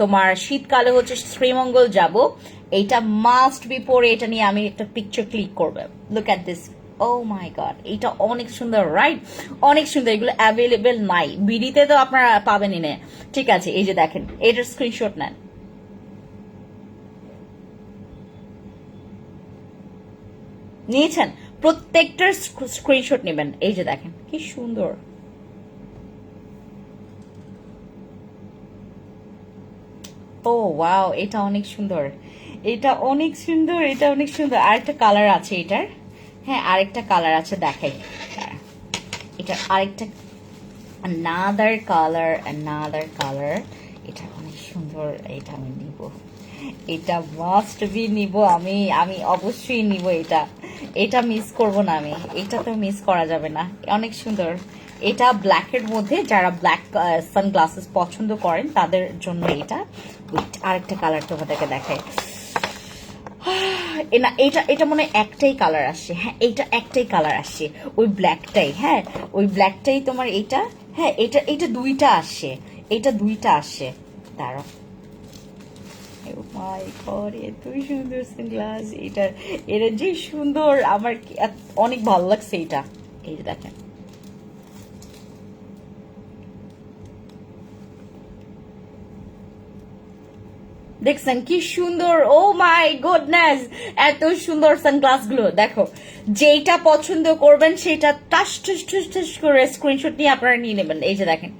Speaker 1: তোমার শীতকালে হচ্ছে শ্রীমঙ্গল যাব, এইটা মাস্ট বি পরে এটা নিয়ে আমি একটা পিকচার ক্লিক করবো। Look at this, oh my god, এটা অনেক সুন্দর, রাইট? অনেক সুন্দর। এগুলো অ্যাভেলেবেল নাই, বিডিতে তো আপনারা পাবেনই না, ঠিক আছে? এই যে দেখেন, এটার স্ক্রিনশট নেন। নিয়েছেন? প্রত্যেকটার স্ক্রিনশট নেবেন। এই যে দেখেন কি সুন্দর, ও ওয়াও, এটা অনেক সুন্দর, এটা অনেক সুন্দর, এটা অনেক সুন্দর। আরেকটা কালার আছে এটার, হ্যাঁ আরেকটা কালার আছে, দেখাই। এটা আরেকটা another color, এটা অনেক সুন্দর, এটা আমি নিব, এটা মাস্ট বি নিব, আমি আমি অবশ্যই নিব এটা, এটা মিস করব না আমি, এটা তো মিস করা যাবে না, অনেক সুন্দর। এটা ব্ল্যাকের মধ্যে, যারা ব্ল্যাক সানগ্লাসেস পছন্দ করেন তাদের জন্য এটা। আরেকটা কালার তোমাদেরকে দেখাই, না এটা এটা মনে হয় একটাই কালার আসছে, হ্যাঁ এইটা একটাই কালার আসছে, ওই ব্ল্যাকটাই, হ্যাঁ ওই ব্ল্যাকটাই তোমার এইটা, হ্যাঁ এটা এটা দুইটা আসছে, এটা দুইটা আসছে। দাঁড়াও, মাই গড, এত সুন্দর সানগ্লাস, এটা এটা যে সুন্দর, আমার অনেক ভালো লাগছে এটা। এই যে দেখেন, দেখছেন কি সুন্দর, ও মাই গুডনেস, এত সুন্দর সানগ্লাস গুলো। দেখো, যেটা পছন্দ করবেন সেটা টাস টাস টাস টাস করে স্ক্রিনশট নিয়ে আপনারা নিয়ে নেবেন। এই যে দেখেন,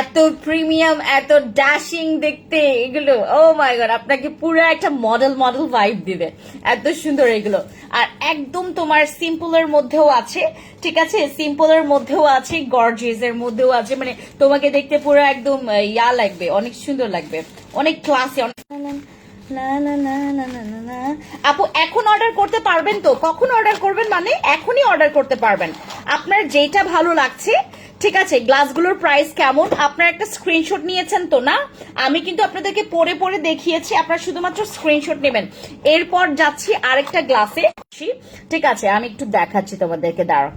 Speaker 1: এত প্রিমিয়াম, এত ড্যাশিং দেখতে এগুলো, ও মাই গড, আপনাকে পুরো একটা মডেল মডেল ভাইব দিবে, এত সুন্দর এগুলো। আর একদম তোমার সিম্পলের মধ্যেও আছে, ঠিক আছে? সিম্পলের মধ্যেও আছে, গর্জিয়াস এর মধ্যেও আছে, মানে তোমাকে দেখতে পুরো একদম ইয়া লাগবে, অনেক সুন্দর লাগবে, অনেক ক্লাসি, অনেক। আপু এখন অর্ডার করতে পারবেন তো? কখন অর্ডার করবেন? মানে এখনই অর্ডার করতে পারবেন, আপনার যেটা ভালো লাগছে, ঠিক আছে? গ্লাসগুলোর প্রাইস কেমন, আপনার একটা স্ক্রিনশট নিয়েছেন তো? না, আমি কিন্তু আপনাদেরকে পরে পরে দেখিয়েছি, আপনারা শুধুমাত্র স্ক্রিনশট নেবেন। এরপর যাচ্ছি আরেকটা গ্লাসে, ঠিক আছে? আমি একটু দেখাচ্ছি তোমাদেরকে, দাঁড়াও।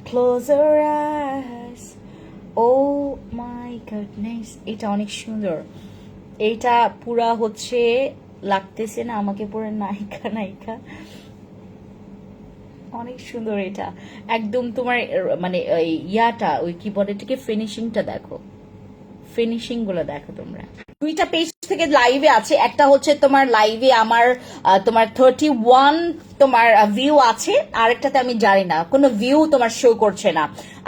Speaker 1: Close your eyes, oh my goodness, এটা অনেক সুন্দর, এইটা পুরা হচ্ছে লাগতেছে না আমাকে পুরো নায়িকা নায়িকা, অনেক সুন্দর এটা একদম। তোমার মানে ইয়াটা, ওই কি বলে এটাকে, ফিনিশিংটা দেখো, ফিনিশিং গুলো দেখো তোমরা। দুইটা পেজ থেকে লাইভে আছে, একটা হচ্ছে তোমার লাইভে আমার তোমার 31 তোমার ভিউ আছে, আরেকটাতে আমি জানি না, কোনো ভিউ তোমার শো করছে না।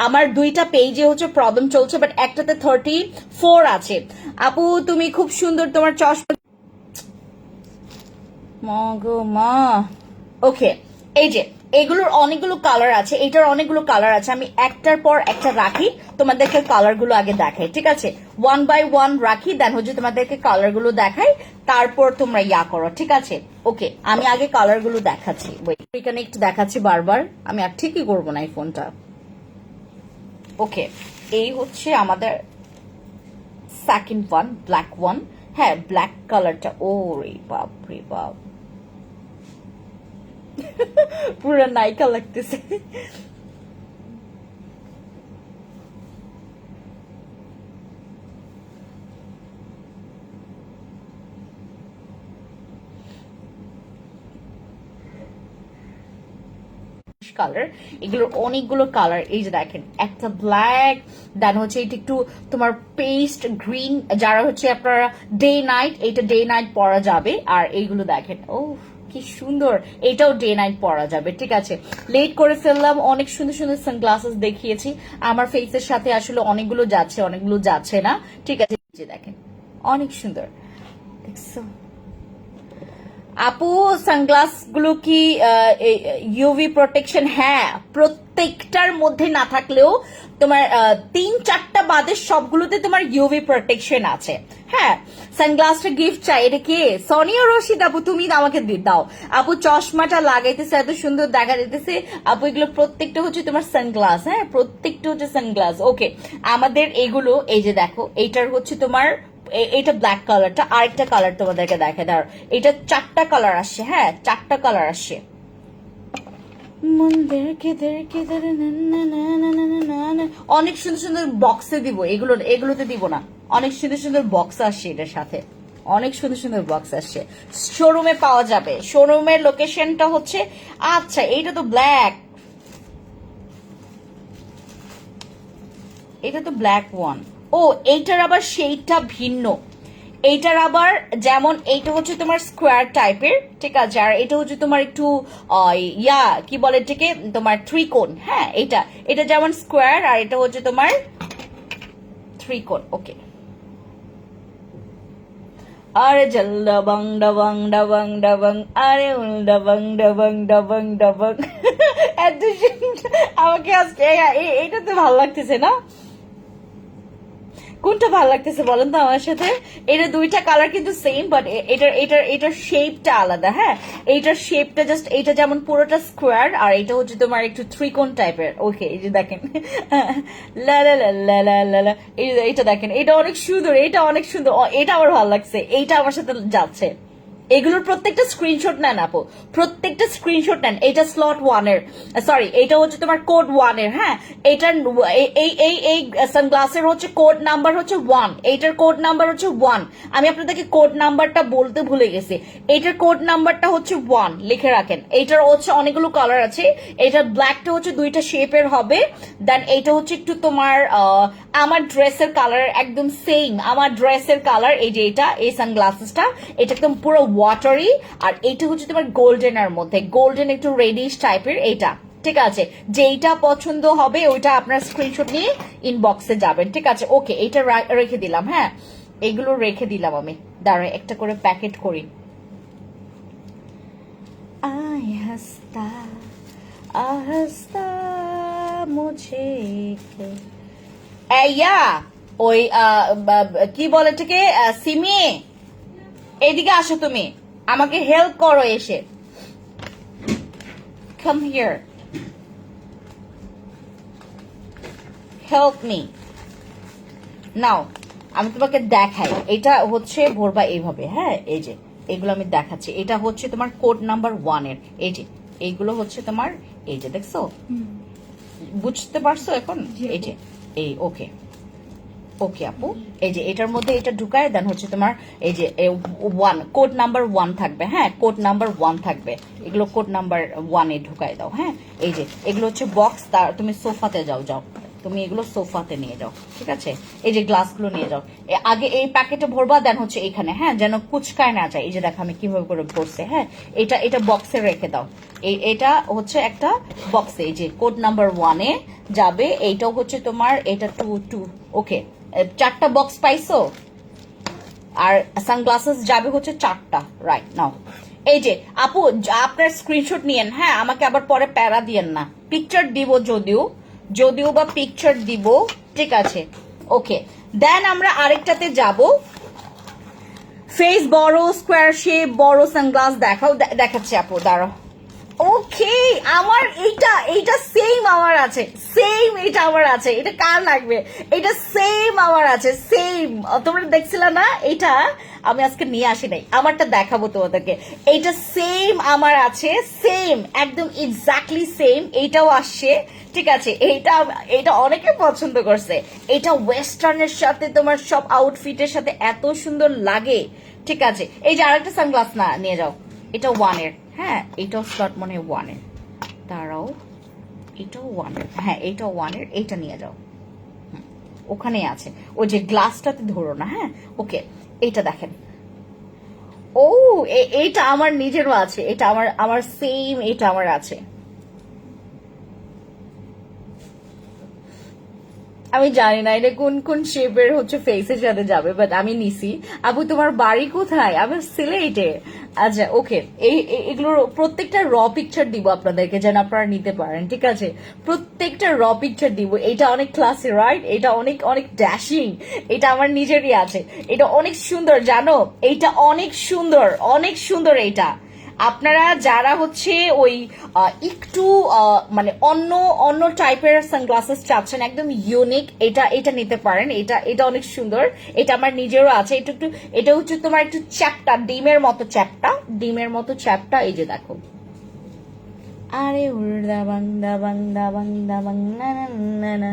Speaker 1: আমার দুইটা পেজে হচ্ছে প্রবলেম চলছে, বাট একটাতে 34 আছে। আপু তুমি খুব সুন্দর, তোমার চশমা, মা গো মা। ওকে, এই যে এগুলোর অনেকগুলো কালার আছে, এটার অনেকগুলো কালার আছে, আমি একটার পর একটা রাখি, তোমাদেরকে কালার গুলো আগে দেখাই, ঠিক আছে? 1 বাই 1 রাখি, দেন হচ্ছে তোমাদেরকে কালার গুলো দেখাই, তারপর তোমরা ইয়া করো, ঠিক আছে? ওকে, আমি আগে কালার গুলো দেখাচ্ছি, এখানে একটু দেখাচ্ছি বারবার, আমি আর ঠিকই করবো না এই ফোনটা। ওকে, এই হচ্ছে আমাদের সেকেন্ড ওয়ান, ব্ল্যাক ওয়ান। হ্যাঁ, ব্ল্যাক কালারটা, ও রে বাপ রে বাপ, পুরো নায়িকা লাগতেছে। কালার, এগুলোর অনেকগুলো কালার, এই যে দেখেন, একটা ব্ল্যাক, দেন হচ্ছে এটা একটু তোমার পেস্ট গ্রিন, যারা হচ্ছে আপনারা ডে নাইট, এটা ডে নাইট পরা যাবে। আর এইগুলো দেখেন, ও কি সুন্দর, এটাও ডে নাইট পরা যাবে, ঠিক আছে? লেট করে ফেললাম, অনেক সুন্দর সুন্দর সানগ্লাসেস দেখিয়েছি, আমার ফেসের সাথে আসলে অনেকগুলো যাচ্ছে, অনেকগুলো যাচ্ছে না, ঠিক আছে? যে দেখেন, অনেক সুন্দর দেখছো আপু সানগ্লাস গুলো কি ইউভি প্রোটেকশন? হ্যাঁ, প্রত্যেকটার মধ্যে না থাকলেও তোমার 3-4টা বাদের সবগুলোতে তোমার ইউভি প্রোটেকশন আছে। হ্যাঁ, সানগ্লাসটা গিফট চাই। এটা কে? সোনিয়া রশিদ আপু, তুমি আমাকে দাও আপু। চশমাটা লাগাইতেছে, এত সুন্দর দেখা যাইতেছে আপু। এগুলো প্রত্যেকটা হচ্ছে তোমার সানগ্লাস। হ্যাঁ, প্রত্যেকটা হচ্ছে সানগ্লাস। ওকে, আমাদের এগুলো এই যে দেখো, এইটার হচ্ছে তোমার এটা ব্ল্যাক কালারটা, আরেকটা কালার তোমাদেরকে দেখে দাও। এটা 4টা কালার আসছে। হ্যাঁ, 4টা কালার আসছে। অনেক সুন্দর সুন্দর বক্সে দিব, এগুলোতে দিব না। অনেক সুন্দর সুন্দর বক্স আসছে এটার সাথে, অনেক সুন্দর সুন্দর বক্স আসছে। শোরুমে পাওয়া যাবে। শোরুমের লোকেশনটা হচ্ছে, আচ্ছা এইটা তো ব্ল্যাক, এটা তো ব্ল্যাক ওয়ান। ও, এইটার আবার সেইটা ভিন্ন। এইটার আবার যেমন এইটা হচ্ছে তোমার স্কোয়ার টাইপের, ঠিক আছে, আর এটা হচ্ছে তোমার একটু কি বলে এটাকে, তোমার ত্রিকোণ। হ্যাঁ, এটা এটা যেমন স্কোয়ার, আর এটা হচ্ছে তোমার ত্রিকোণ। ওকে, আরে জল্লা বাং ডাবাং ডাবাং ডাবাং, আরে ডাবাং ডাবাং ডাবাং ডাবাং। এত সুন্দর আমাকে আজকে এইটা তো ভালো লাগতেছে না? কোনটা ভালো লাগতেছে বলেন তো আমার সাথে? এটা দুইটা কালার কিন্তু সেম, বাট এটার শেপটা আলাদা। হ্যাঁ, এইটার শেপটা জাস্ট, এটা যেমন পুরোটা স্কোয়ার, আর এটা হচ্ছে তোমার একটু ত্রিকোণ টাইপের। ওকে, এই যে দেখেন, লা লা লা লা লা লা লা, এইটা দেখেন, এটা অনেক সুন্দর, এটা অনেক সুন্দর, এটা আমার ভালো লাগছে, এইটা আমার সাথে যাচ্ছে। এগুলোর প্রত্যেকটা স্ক্রিনশট নেন আপু, প্রত্যেকটা স্ক্রিনশট নেন। এটা স্লট 1 এর, সরি এটা হচ্ছে তোমার কোড 1 এর। হ্যাঁ, এটার এই সানগ্লাসের হচ্ছে কোড নাম্বার হচ্ছে 1, এইটার কোড নাম্বার হচ্ছে 1। আমি আপনাদেরকে কোড নাম্বারটা বলতে ভুলে গেছি। এইটার কোড নাম্বারটা হচ্ছে 1, লিখে রাখেন। এইটার হচ্ছে অনেকগুলো কালার আছে। এটার ব্ল্যাকটা হচ্ছে দুইটা শেপের হবে। দেন এইটা হচ্ছে একটু তোমার আমার ড্রেসের কালার একদম সেম, আমার ড্রেসের কালার। এই যে এটা, এই সানগ্লাসেসটা, এটা একদম পুরো ওয়াটারি। আর এইটা হচ্ছে তোমার গোল্ডেনের মধ্যে, গোল্ডেন একটু রেডিশ টাইপের এইটা। ঠিক আছে, যেইটা পছন্দ হবে ওইটা আপনার স্ক্রিনশট নিয়ে ইনবক্সে যাবেন। ঠিক আছে, ওকে, এইটা রেখে দিলাম। হ্যাঁ, এগুলো রেখে দিলাম আমি। দাঁড়াই একটা করে প্যাকেট করি। আহস্তা আহস্তা মুঝে ওই কি বলে এটাকে, সিমি, এইদিকে আসো তুমি, আমাকে হেল্প করো এসে। Come here, help me now. আমি তোমাকে দেখাই, এটা হচ্ছে ভরবা এইভাবে। হ্যাঁ, এই যে এগুলো আমি দেখাচ্ছি। এটা হচ্ছে তোমার কোড নাম্বার 1 এর। এই যে এইগুলো হচ্ছে তোমার, এই যে দেখছো, বুঝতে পারছো এখন? এই যে এই, ওকে ওকে আপু, এই যে এটার মধ্যে এটা ঢুকায় দেন হচ্ছে তোমার এই যে 1, কোড নাম্বার 1 থাকবে। হ্যাঁ, কোড নাম্বার 1 থাকবে। এগুলো কোড নাম্বার 1 এ ঢুকায় দাও। হ্যাঁ, এই যে এগুলো হচ্ছে বক্স। তার তুমি সোফাতে যাও, তুমি এগুলো সোফাতে নিয়ে যাও। ঠিক আছে, এই যে গ্লাসগুলো নিয়ে যাও। আগে এই প্যাকেটে ভরবা, দেন হচ্ছে এখানে। হ্যাঁ, যেন কুচকায় না যায়। এই যে দেখো আমি কিভাবে করে ভরছে। হ্যাঁ, এটা বক্সে রেখে দাও। এটা হচ্ছে একটা বক্সে, এই যে কোড নাম্বার 1 এ যাবে। এইটাও হচ্ছে তোমার, এটা 2 ওকে, 4টা বক্স পাইছো। আর সানগ্লাসেস যাবে হচ্ছে 4টা, রাইট নাও। এই যে আপু, আপনার স্ক্রিনশট নিয়েন। হ্যাঁ, আমাকে আবার পরে প্যারা দিয়েন না। পিকচার দিব যদিও বা পিকচার দিব। ঠিক আছে, ওকে। দেন আমরা আরেকটাতে যাব। ফেস বড়, স্কোয়ার শেপ, বড় সানগ্লাস দেখাও। দেখাচ্ছি আপু, দাঁড়াও। ওকে, আমার এইটা সেম আমার আছে, সেম এটা আমার আছে। এটা কার লাগবে? এটা সেম আমার আছে, সেম। তোমরা দেখছিলা না? এটা আমি আজকে নিয়ে আসি নাই, আমারটা দেখাবো তোমাদেরকে। এইটা সেম আমার আছে, সেম একদম এক্স্যাক্টলি সেম। এইটাও আসছে। ঠিক আছে, এটা অনেকে পছন্দ করছে। এটা ওয়েস্টার্নের সাথে তোমার সব আউটফিটের সাথে এত সুন্দর লাগে। ঠিক আছে, এই যে আরেকটা সানগ্লাস না নিয়ে যাও। এটা 1 এর। হ্যাঁ, এটাও স্লট মনে হয় 1 এর। তারাও এটাও 1 এর। হ্যাঁ, এটাও 1 এর। এইটা নিয়ে যাও, ওখানে আছে। ওই যে গ্লাসটাতে ধরো না। হ্যাঁ, ওকে, এইটা দেখেন। ও, এইটা আমার নিজেরও আছে। এটা আমার সেম, এটা আমার আছে। আমি জানি না এটা কোন কোন শেপের হচ্ছে ফেসের সাথে যাবে, বাট আমি নিছি। আপু তোমার বাড়ি কোথায়? আমি সিলেটে। আচ্ছা ওকে, এগুলোর প্রত্যেকটা র পিকচার দিব আপনাদেরকে, যেন আপনারা নিতে পারেন, ঠিক আছে? প্রত্যেকটা র পিকচার দিব। এটা অনেক ক্লাসি, রাইট? এটা অনেক অনেক ড্যাশিং। এটা আমার নিজেরই আছে। এটা অনেক সুন্দর, জানো? এটা অনেক সুন্দর, অনেক সুন্দর এটা। আপনারা যারা হচ্ছে ওই একটু মানে অন্য অন্য টাইপের সানগ্লাসেস চাচ্ছেন, একদম ইউনিক, এটা এটা নিতে পারেন। এটা এটা অনেক সুন্দর। এটা আমার নিজেরও আছে। এটা একটু, এটা হচ্ছে তোমার একটু চ্যাপটা, ডিমের মতো চ্যাপটা, ডিমের মতো চ্যাপটা। এই যে দেখো, আরে দাবাং দাবাং দাবাং দাবাং না না না না।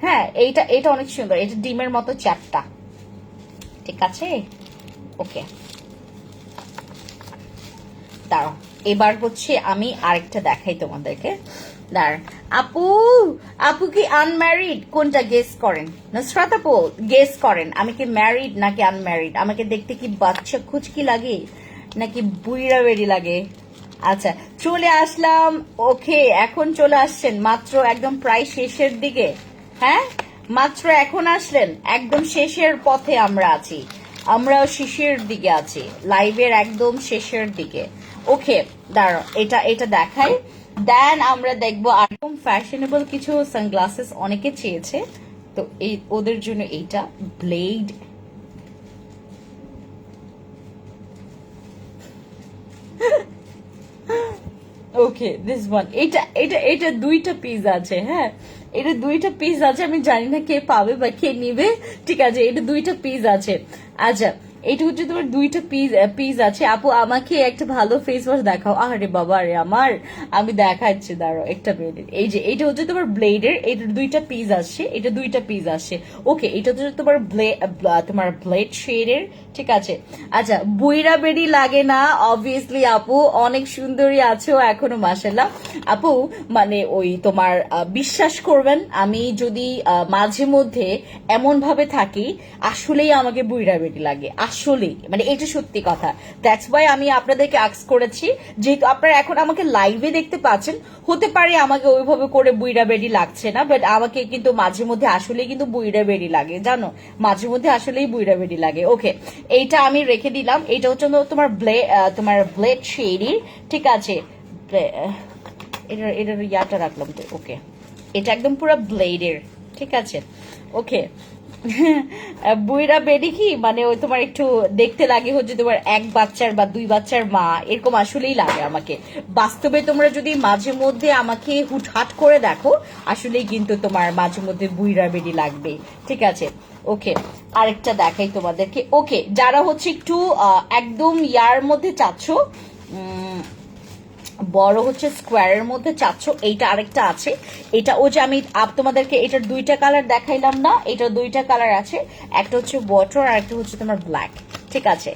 Speaker 1: হ্যাঁ, এইটা এটা অনেক সুন্দর। এটা ডিমের মতো চ্যাপটা, ঠিক আছে? ওকে, দাঁড়াও, এবার হচ্ছে আমি আরেকটা দেখাই তোমাদেরকে। দাঁড়ান আপু, আপু কি আনম্যারিড? কোনটা গেস করেন? নুসরাত আপু গেস করেন, আমি কি ম্যারিড নাকি আনম্যারিড? আমাকে দেখতে কি বাচ্চা খুচকি লাগে নাকি বুইরা বেড়ি লাগে? আচ্ছা, চলে আসলাম। ওকে, এখন চলে আসছেন মাত্র একদম প্রায় শেষের দিকে। হ্যাঁ, মাত্র এখন আসলেন, একদম শেষের পথে আমরা আছি। আমরাও শেষের দিকে আছি, লাইভের একদম শেষের দিকে। ওকে, দাঁড়াও, এটা এটা দেখাই, দেন আমরা দেখবো একদম ফ্যাশনেবল কিছু সানগ্লাসেস অনেকে চেয়েছে, তো এই ওদের জন্য এইটা ব্লেড। ওকে, দিস ওয়ান, এটা এটা এটা দুইটা পিস আছে। হ্যাঁ, এটা দুইটা পিস আছে, আমি জানি না কে পাবে বা কে নিবে, ঠিক আছে? এটা দুইটা পিস আছে। আচ্ছা, এটা হচ্ছে তোমার দুইটা পিস আছে। আপু আমাকে একটা ভালো ফেস ওয়াশ দেখাও। আরে বাবা রে আমার, আমি দেখাচ্ছি, দাঁড়াও একটা মিনিট। এই যে এটা হচ্ছে তোমার ব্লেডের, এটা দুইটা পিস আসছে, এটা দুইটা পিস আসছে। ওকে, এটা হচ্ছে তোমার তোমার ব্লেড শেডের, ঠিক আছে? আচ্ছা, বুইরা বেডি লাগে না অবভিয়াসলি আপু, অনেক সুন্দরী আছো এখনো মাশাআল্লাহ। আপু মানে ওই তোমার বিশ্বাস করবেন, আমি যদি মাঝে মধ্যে এমন ভাবে থাকি, আসলেই আমাকে বুইরা বেডি লাগে, আসলেই, মানে এটা সত্যি কথা। দ্যাটস ওয়াই আমি আপনাদেরকে আস্ক করেছি, যেহেতু আপনারা এখন আমাকে লাইভে দেখতে পাচ্ছেন, হতে পারে আমাকে ওইভাবে করে বুইরা বেডি লাগছে না, বাট আমাকে কিন্তু মাঝে মধ্যে আসলেই কিন্তু বুইরা বেডি লাগে, জানো? মাঝে মধ্যে আসলেই বুইরা বেডি লাগে। ওকে, এইটা আমি রেখে দিলাম। এটা হচ্ছে তোমার ব্লেড শেডের, ঠিক আছে? এটার ইয়াটা রাখলাম তো। ওকে, এটা একদম পুরো ব্লেডের, ঠিক আছে? ওকে, বুইরা বেডি কি মানে ওই তোমার একটু দেখতে লাগে হচ্ছে তোমার এক বাচ্চার বা দুই বাচ্চার মা, এরকম আসলেই লাগে আমাকে। বাস্তবে তোমরা যদি মাঝে মধ্যে আমাকে হুটহাট করে দেখো, আসলেই কিন্তু তোমার মাঝে মধ্যে বুইরা বেডি লাগবে, ঠিক আছে? ওকে, আরেকটা দেখাই তোমাদেরকে। ওকে, যারা হচ্ছে একটু একদম ইয়ার মধ্যে চাচ্ছ, বড় হচ্ছে স্কোয়ারের মধ্যে চাচ্ছ, এইটা আরেকটা আছে। এটা ও যে আমি তোমাদেরকে এটার দুইটা কালার দেখাইলাম না, এটার দুইটা কালার আছে, একটা হচ্ছে ওয়াটার আর একটা হচ্ছে তোমার ব্ল্যাক, ঠিক আছে?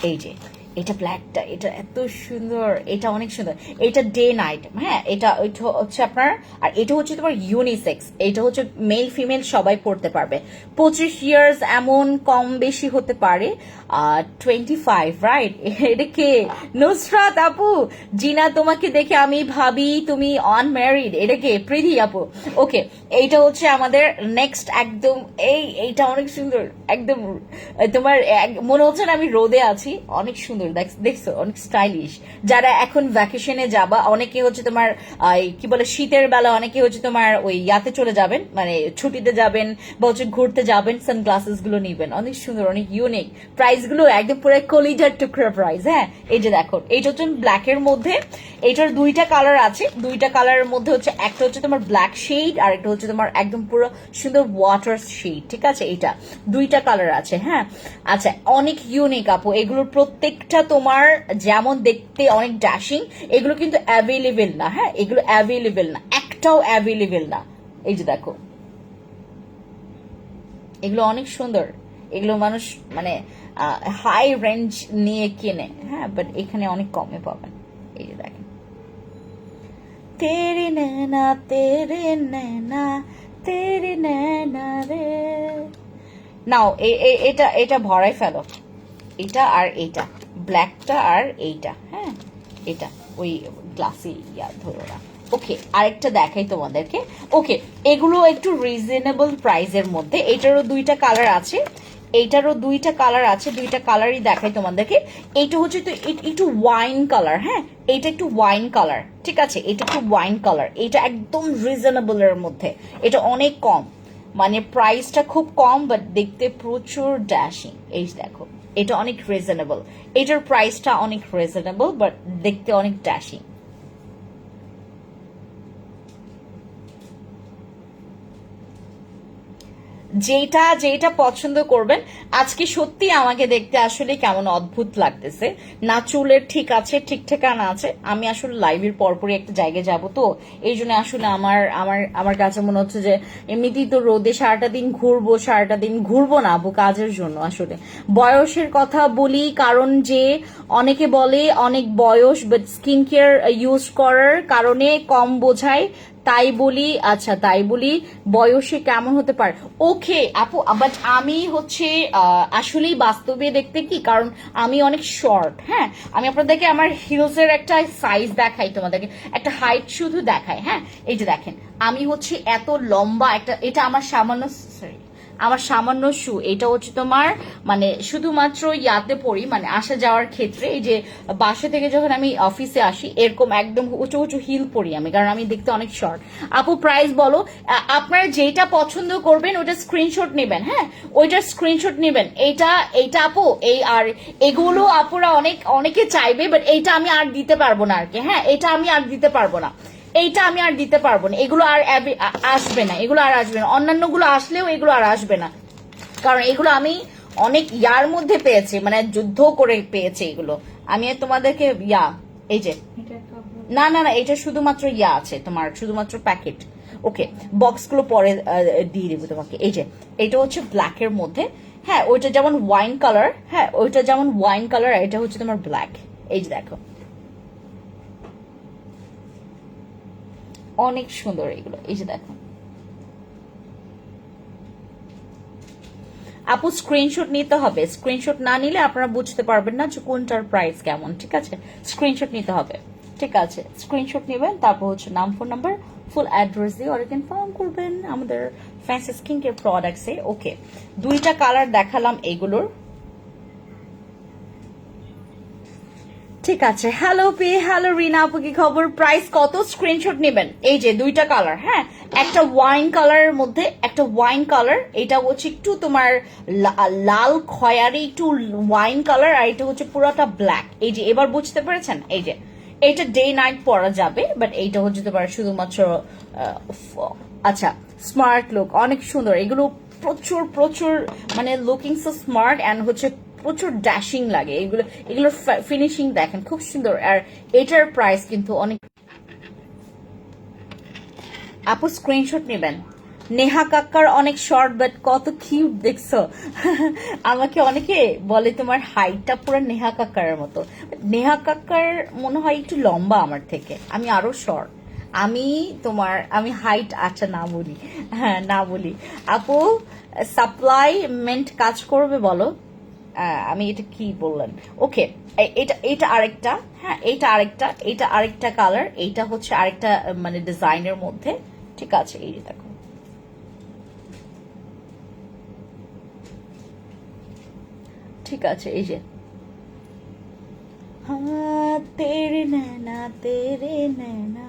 Speaker 1: এই যে এটা ব্ল্যাকটা, এটা এত সুন্দর, এটা অনেক সুন্দর। এটা ডে নাইট, হ্যাঁ, এটা হচ্ছে আপনার, আর এটা হচ্ছে তোমার ইউনিসেক্স, এটা হচ্ছে মেল ফিমেল সবাই পড়তে পারবে। 25 ইয়ার্স এমন কম বেশি হতে পারে, 25, রাইট? এটা কে? নুসরাত আপু। জিনা তোমাকে দেখে আমি ভাবি তুমি আনম্যারিড। এটা কে? প্রীতি আপু। ওকে, এইটা হচ্ছে আমাদের নেক্সট একদম, এইটা অনেক সুন্দর, একদম তোমার মনে হচ্ছে না আমি রোদে আছি, অনেক সুন্দর, দেখছো? অনেক স্টাইলিশ। যারা এখন ভ্যাকেশনে যাবা, অনেকে হচ্ছে তোমার কি বলে শীতের বেলা, অনেকে হচ্ছে তোমার ওই ইয়াতে চলে যাবেন, মানে ছুটিতে যাবেন বা হচ্ছে ঘুরতে যাবেন, সানগ্লাসেস গুলো নিবেন, অনেক সুন্দর, অনেক ইউনিক। প্রাইস গুলো একদম পুরো কলিজার টুকরা প্রাইস। হ্যাঁ, এই যে দেখো, এইটা হচ্ছে ব্ল্যাকের মধ্যে, এটার দুইটা কালার আছে, দুইটা কালারের মধ্যে হচ্ছে একটা হচ্ছে তোমার ব্ল্যাক শেড আর একটা হচ্ছে তোমার একদম পুরো সুন্দর ওয়াটার শেড, ঠিক আছে? এটা দুইটা কালার আছে। হ্যাঁ, আচ্ছা, অনেক ইউনিক আপু, এগুলোর প্রত্যেকটা তোমার যেমন দেখতে অনেক ড্যাশিং, এগুলো কিন্তু অ্যাভেলেবেল না। হ্যাঁ, এগুলো অ্যাভেলেবেল না, একটাও অ্যাভেলেবেল না। এই যে দেখো, এগুলো অনেক সুন্দর, এগুলো মানুষ মানে হাই রেঞ্জ নিয়ে কেনে, হ্যাঁ, বাট এখানে অনেক কমে পাবেন। এই যে দেখেন, তেরে নैना তেরে নैना তেরে নैना রে। নাও এটা এটা ভরাই ফেলো, এটা আর এইটা, ব্ল্যাকটা আর এইটা। হ্যাঁ, এটা ওই গ্লাসি ইয়া ধরো না, ওকে, আরেকটা দেখাই তোমাদেরকে। ওকে, এগুলো একটু রিজনেবল প্রাইসের মধ্যে। এটারও দুইটা কালার আছে, এইটারও দুইটা কালার আছে, দুইটা কালারই দেখাই তোমাদেরকে। এইটা হচ্ছে তো একটু ওয়াইন কালার, হ্যাঁ এইটা একটু ওয়াইন কালার, ঠিক আছে, এটা একটু ওয়াইন কালার, এটা একদম রিজনেবল এর মধ্যে, এটা অনেক কম, মানে প্রাইসটা খুব কম বাট দেখতে প্রচুর ড্যাশিং। এই দেখো, এটা অনেক রিজনেবল, এটার প্রাইসটা অনেক রিজনেবল বাট দেখতে অনেক ড্যাশিং। যেটা যেটা পছন্দ করবেন। আজকে সত্যি আমাকে দেখতে আসলে কেমন অদ্ভুত লাগতেছে, না চুলের ঠিক আছে, ঠিক ঠিকানা আছে। আমি আসলে লাইভের পরপরই একটা জায়গায় যাব, তো এই জন্য আসলে আমার আমার আমার কাছে মনে হচ্ছে যে এমনিতেই তো রোদে সারাটা দিন ঘুরবো, সারাটা দিন ঘুরবো না আপু কাজের জন্য। আসলে বয়সের কথা বলি, কারণ যে অনেকে বলে অনেক বয়স, বাট স্কিন কেয়ার ইউজ করার কারণে কম বোঝায়, তাই বলি। আচ্ছা, তাই বলি বয়সে কেমন হতে পারে। ওকে আপু, বাট আমি হচ্ছে আসলেই বাস্তবে দেখতে কি, কারণ আমি অনেক শর্ট, হ্যাঁ আমি আপনাদেরকে আমার হিলস এর একটা সাইজ দেখাই, তোমাদেরকে একটা হাইট শুধু দেখাই। হ্যাঁ এই যে দেখেন, আমি হচ্ছে এত লম্বা একটা, এটা আমার সামান্য, সরি আমার সামান্য শু, এটা হচ্ছে তোমার মানে শুধুমাত্র ইয়াতে পড়ি, মানে আসা যাওয়ার ক্ষেত্রে, এই যে বাসা থেকে যখন আমি অফিসে আসি এরকম একদম উঁচু উঁচু হিল পরি আমি, কারণ আমি দেখতে অনেক শর্ট। আপু প্রাইস বলো, আপনারা যেটা পছন্দ করবেন ওটা স্ক্রিনশট নেবেন, হ্যাঁ ওইটার স্ক্রিনশট নেবেন। এইটা এইটা আপু, এই আর এগুলো আপুরা অনেকে চাইবে, বাট এইটা আমি আর দিতে পারবো না আর কি, হ্যাঁ এটা আমি আর দিতে পারবো না, এইটা আমি আর দিতে পারবো না, এগুলো আর আসবে না, এগুলো আর আসবে না, অন্যান্যগুলো আসলেও এগুলো আর আসবে না, কারণ এগুলো আমি অনেক ইয়ার মধ্যে পেয়েছি, মানে যুদ্ধ করে পেয়েছি এগুলো। আমি তোমাদেরকে ইয়া, এই যে না না না, এটা শুধুমাত্র ইয়া আছে তোমার, শুধুমাত্র প্যাকেট। ওকে, বক্সগুলো পরে দিয়ে দেবো তোমাকে। এই যে এটা হচ্ছে ব্ল্যাকের মধ্যে, হ্যাঁ ওইটা যেমন ওয়াইন কালার, হ্যাঁ ওইটা যেমন ওয়াইন কালার, এটা হচ্ছে তোমার ব্ল্যাক। এই যে দেখো অনেক সুন্দর এগুলো, এই যে দেখো আপু স্ক্রিনশট নিতে হবে, স্ক্রিনশট না নিলে আপনারা বুঝতে পারবেন না যে কোনটার প্রাইস কেমন, ঠিক আছে স্ক্রিনশট নিতে হবে, ঠিক আছে স্ক্রিনশট নেবেন, তারপর হচ্ছে নাম, ফোন নাম্বার, ফুল অ্যাড্রেস দিয়ে অর্ডার কনফার্ম করবেন আমাদের ফ্যান্সি স্কিন কেয়ার প্রোডাক্টসে। ওকে, দুইটা কালার দেখালাম এগুলোর, ঠিক আছে। হ্যালো পি, হ্যালো রিনা আপু, কি খবর, প্রাইস কত, স্ক্রিনশট নেবেন। এই যে দুইটা কালার, হ্যাঁ একটা ওয়াইন কালারের মধ্যে, একটা ওয়াইন কালার, এটা হচ্ছে একটু তোমার লাল খয়ারি একটু ওয়াইন কালার, আর এটা হচ্ছে পুরোটা ব্ল্যাক। এই যে এবার বুঝতে পেরেছেন, এই যে এটা ডে নাইট পরা যাবে, বাট এইটা হচ্ছে তোমার শুধুমাত্র আচ্ছা স্মার্ট লুক, অনেক সুন্দর এগুলো, প্রচুর প্রচুর মানে লুকিং সো স্মার্ট অ্যান্ড হচ্ছে প্রচুর ড্যাশিং লাগে এগুলো, এগুলোর ফিনিশিং দেখেন খুব সুন্দর, আর এটার প্রাইস কিন্তু অনেক। আপু স্ক্রিনশট নেবেন। নেহা কাক্কার অনেক শর্ট বাট কত কিউট দেখছো। আমাকে অনেকে বলে তোমার হাইটটা পুরো নেহা কাক্কারের মতো, নেহা কাক্কার মনে হয় একটু লম্বা আমার থেকে, আমি আরো শর্ট, আমি হাইট, আচ্ছা না বলি, হ্যাঁ না বলি। আপু সাপ্লাইমেন্ট কাজ করবে বলো, আমি এটা কি বললেন। ওকে, এটা এটা আরেকটা, হ্যাঁ এটা আরেকটা, এটা আরেকটা কালার, এইটা হচ্ছে আরেকটা মানে ডিজাইনের মধ্যে, ঠিক আছে এই যে দেখো, ঠিক আছে এই যে হ্যাঁ তেরে নैना তেরে নैना।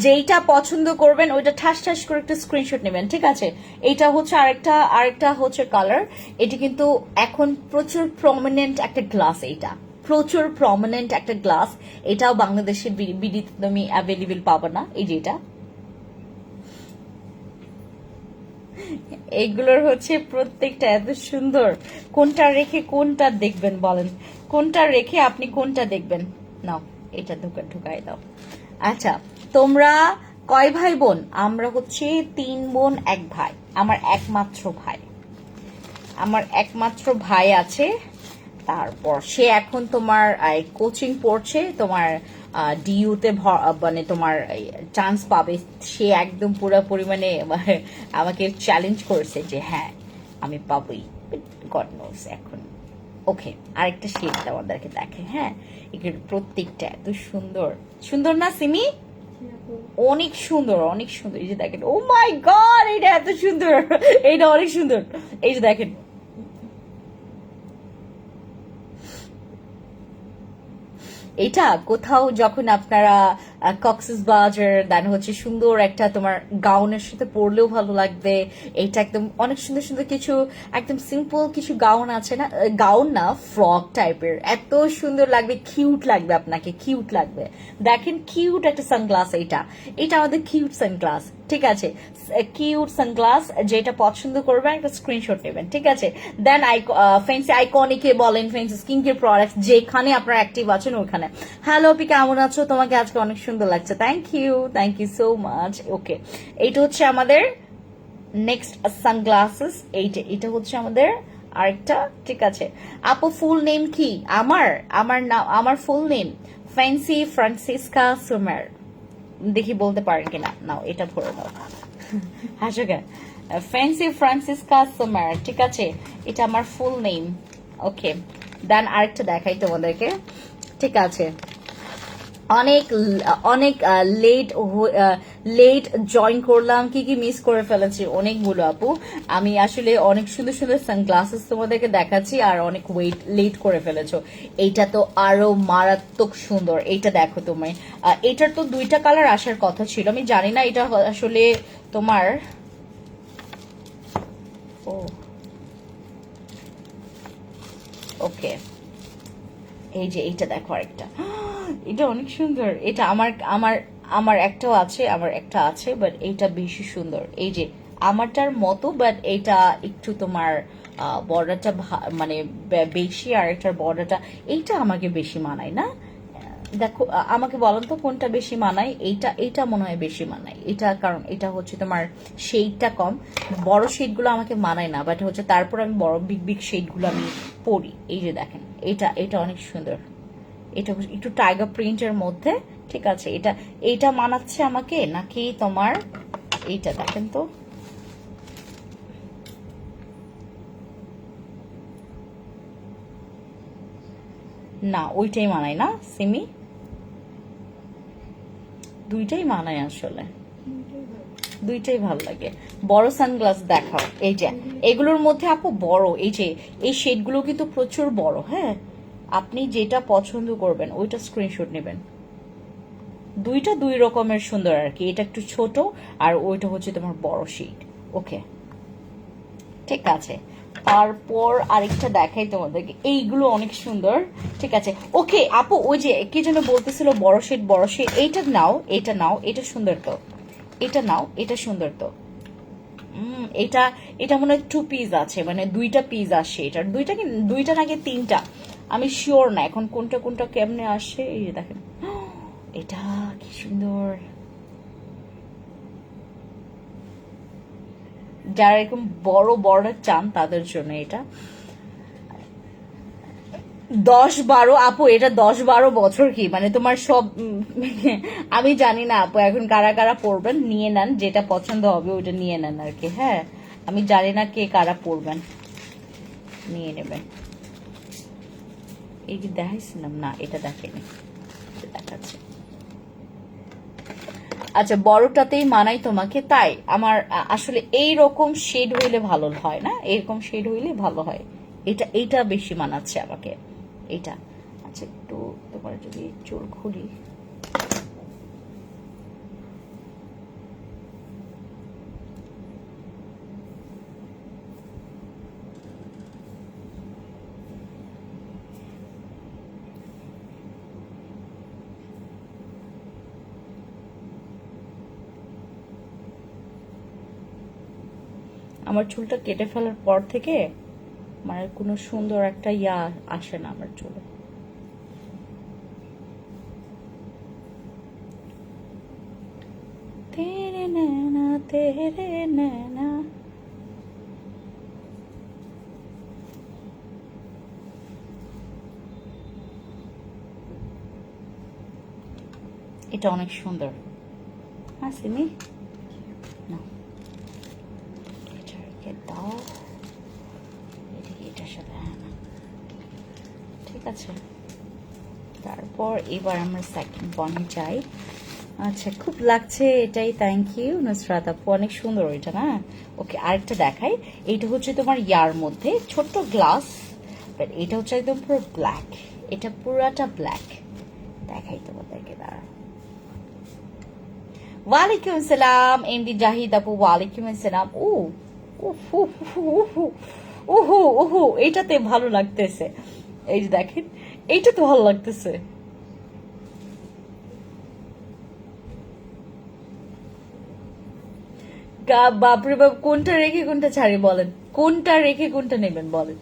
Speaker 1: যেইটা পছন্দ করবেন ওইটা ঠাস ঠাস করে একটা স্ক্রিনশট নেবেন, ঠিক আছে। এইটা হচ্ছে আরেকটা, আরেকটা হচ্ছে কালার, এটি কিন্তু এখন প্রচুর প্রমিনেন্ট একটা গ্লাস, এইটা প্রচুর প্রমিনেন্ট একটা গ্লাস, এটাও বাংলাদেশের বিডিতে তুমি অ্যাভেলেবেল পাবে না। এই যে এটা, এইগুলোর হচ্ছে প্রত্যেকটা এত সুন্দর, কোনটা রেখে কোনটা দেখবেন বলেন, কোনটা রেখে আপনি কোনটা দেখবেন। নাও এটা ঢুকাই দাও। আচ্ছা, তোমরা কয় ভাই বোন, আমরা হচ্ছে 3 বোন 1 ভাই, আমার একমাত্র ভাই, আমার একমাত্র ভাই আছে, তারপর সে এখন তোমার কোচিং পড়ছে, তোমার ডিইউতে মানে তোমার চান্স পাবে, সে একদম পুরোপুরি মানে আমাকে চ্যালেঞ্জ করেছে যে হ্যাঁ আমি পাবোই, গড নোস এখন ওকে, আরেকটা শেড আমাদেরকে দেখে। হ্যাঁ, এগুলো প্রত্যেকটা এত সুন্দর, সুন্দর না সিমি? অনেক সুন্দর, অনেক সুন্দর। এই যে দেখেন, ও মাই গড, এটা এত সুন্দর, এটা অনেক সুন্দর। এই যে দেখেন, এটা কোথাও যখন আপনারা কক্সেস বাজার দেন হচ্ছে সুন্দর একটা তোমার গাউনের সাথে পরলেও ভালো লাগবে। এটা একদম অনেক সুন্দর সুন্দর কিছু একদম সিম্পল কিছু গাউন আছে না, গাউন না, ফ্রক টাইপের, এত সুন্দর লাগবে, কিউট লাগবে, আপনাকে কিউট লাগবে। দেখেন কিউট একটা সানগ্লাস, এটা এটা আমাদের কিউট সানগ্লাস, ঠিক আছে? কিউট সানগ্লাস, যেটা পছন্দ করবেন একটা স্ক্রিনশট নেবেন, ঠিক আছে? দেন ফেন্সি আইকনিকে বলেন, ফেন্সি স্কিন কেয়ার প্রোডাক্ট, যেখানে আপনারা অ্যাক্টিভ আছেন ওখানে। হ্যালো আপি, কেমন আছো? তোমাকে আজকে অনেক সুন্দর লাগছে, থ্যাংক ইউ সো মাচ। ওকে, এইটা হচ্ছে আমাদের নেক্সট সানগ্লাসেস। এইটা এটা হচ্ছে আমাদের আরেকটা, ঠিক আছে? আপু ফুল নেম কি? আমার আমার নাম, আমার ফুল নেম ফ্যান্সি ফ্রান্সিসকা সুমার। দেখি বলতে পারেন কিনা, নাও এটা ভরে দাও। হাসো কেন? ফ্যান্সি ফ্রান্সিসকা সুমার, ঠিক আছে? এটা আমার ফুল নেম। ওকে, দেন আরেকটা দেখাই তোমাদেরকে, ঠিক আছে? অনেক অনেক লেট জয়েন করলাম, কি কি মিস করে ফেলেছি অনেকগুলো আপু। আমি আসলে অনেক সুন্দর সুন্দর সানগ্লাসেস তোমাদেরকে দেখাচ্ছি, আর অনেক লেট করে ফেলেছো। এইটা তো আরো মারাত্মক সুন্দর, এইটা দেখো তুমি। এটার তো দুইটা কালার আসার কথা ছিল, আমি জানি না এটা আসলে তোমার, ও ওকে, এই যে এইটা দেখো আরেকটা, এটা অনেক সুন্দর। এটা আমার আমার আমার একটাও আছে, আমার একটা আছে, বাট এইটা বেশি সুন্দর। এই যে আমারটার মতো, বাট এইটা একটু তোমার বর্ডারটা মানে বেশি, আর এটার বর্ডারটা, এইটা আমাকে বেশি মানায় না। দেখো আমাকে বলেন তো কোনটা বেশি মানায়? এইটা, এইটা মনে হয় বেশি মানায় এটা, কারণ এটা হচ্ছে তোমার শেডটা কম, বড় শেডগুলো আমাকে মানায় না, বাট হচ্ছে তারপর আমি বড় বিগ বিগ শেডগুলো আমি পরি। এই যে দেখেন, এটা এটা অনেক সুন্দর, এটা একটু টাইগার প্রিন্টের মধ্যে, ঠিক আছে? এটা এইটা মানাচ্ছে আমাকে নাকি তোমার এইটা? দেখেন তো, না ওইটাই মানায় না সিমি, দুইটাই মানায় আসলে, দুইটাই ভালো লাগে। বড় সানগ্লাস দেখাও। এই যে এগুলোর মধ্যে আপু বড়, এই যে এই শেডগুলো কিন্তু প্রচুর বড়। হ্যাঁ, আপনি যেটা পছন্দ করবেন ওইটা স্ক্রিনশট নেবেন। দুইটা দুই রকমের সুন্দর আর কি, এটা একটু ছোট আর ওইটা হচ্ছে তোমার বড় শেড। ওকে, ঠিক আছে। তারপর আরেকটা দেখাই তোমাদেরকে, এইগুলো অনেক সুন্দর, ঠিক আছে? ওকে আপু, ওই যে কে যেন বলতেছিল বড় শেড বড় শেড, এইটা নাও, এটা নাও, এটা সুন্দর তো, এটা নাও, এটা সুন্দর তো। এটা এটা মনে হয় 2 পিস আছে, মানে 2টা পিস আসে এটার, দুইটা কি দুইটা নাকি 3টা, আমি শিওর না এখন কোনটা কোনটা কেমনে আসে। এই যে দেখেন, এটা কি সুন্দর। যারা এরকম বড় বড় চান তাদের জন্য এটা। 10-12 আপু, এটা 10-12 বছর কি মানে তোমার সব আমি জানি না আপু, এখন কারা কারা পড়বেন, নিয়ে নেন যেটা পছন্দ হবে ওইটা নিয়ে নেন আর কি। হ্যাঁ, আমি জানি না কে কারা পড়বেন, নিয়ে নেবেন। এই যে দেখাইছিলাম না, এটা দেখেনি, দেখাচ্ছে। আচ্ছা, বড়টাতেই মানাই তোমাকে, তাই আমার আসলে এই রকম শেড হইলে ভালো হয় না, এরকম শেড হইলে ভালো হয়। এটা এইটা বেশি মানাচ্ছে আমাকে, এটা। আচ্ছা, একটু তোমার যদি চুল খুলি, আমার চুলটা কেটে ফেলার পর থেকে মানে কোনো সুন্দর একটা আসে না আমার চুলে। তেরে নैना তেরে নैना, এটা অনেক সুন্দর। হ্যাঁ সিমি, না এটা রেখে দাও, এটাকে এটার সাথে, হ্যাঁ না ঠিক আছে। তারপর এবার আমরা সেকেন্ড ওয়ানে যাই। আচ্ছা, খুব লাগছে এটাই, থ্যাংক ইউ নুসরাত আপু, অনেক সুন্দর ওইটা না। ওকে, আরেকটা দেখাই। এইটা হচ্ছে তোমার ইয়ার মধ্যে ছোট্ট গ্লাস, বাট এটা হচ্ছে একদম পুরো ব্ল্যাক, এটা পুরাটা ব্ল্যাক। দেখাই তোমাদেরকে, দাঁড়া। ওয়ালাইকুম আসসালাম এমডি জাহিদ আপু, ওয়ালাইকুম আসসালাম। ও ওহো ওহো ওহো ওহো, এইটাতে ভালো লাগতেছে। এই যে দেখেন, এইটা তো ভালো লাগতেছে। বাপরে বাপ, কোনটা রেখে কোনটা ছাড়ি বলেন, কোনটা রেখে কোনটা নেবেন বলেন।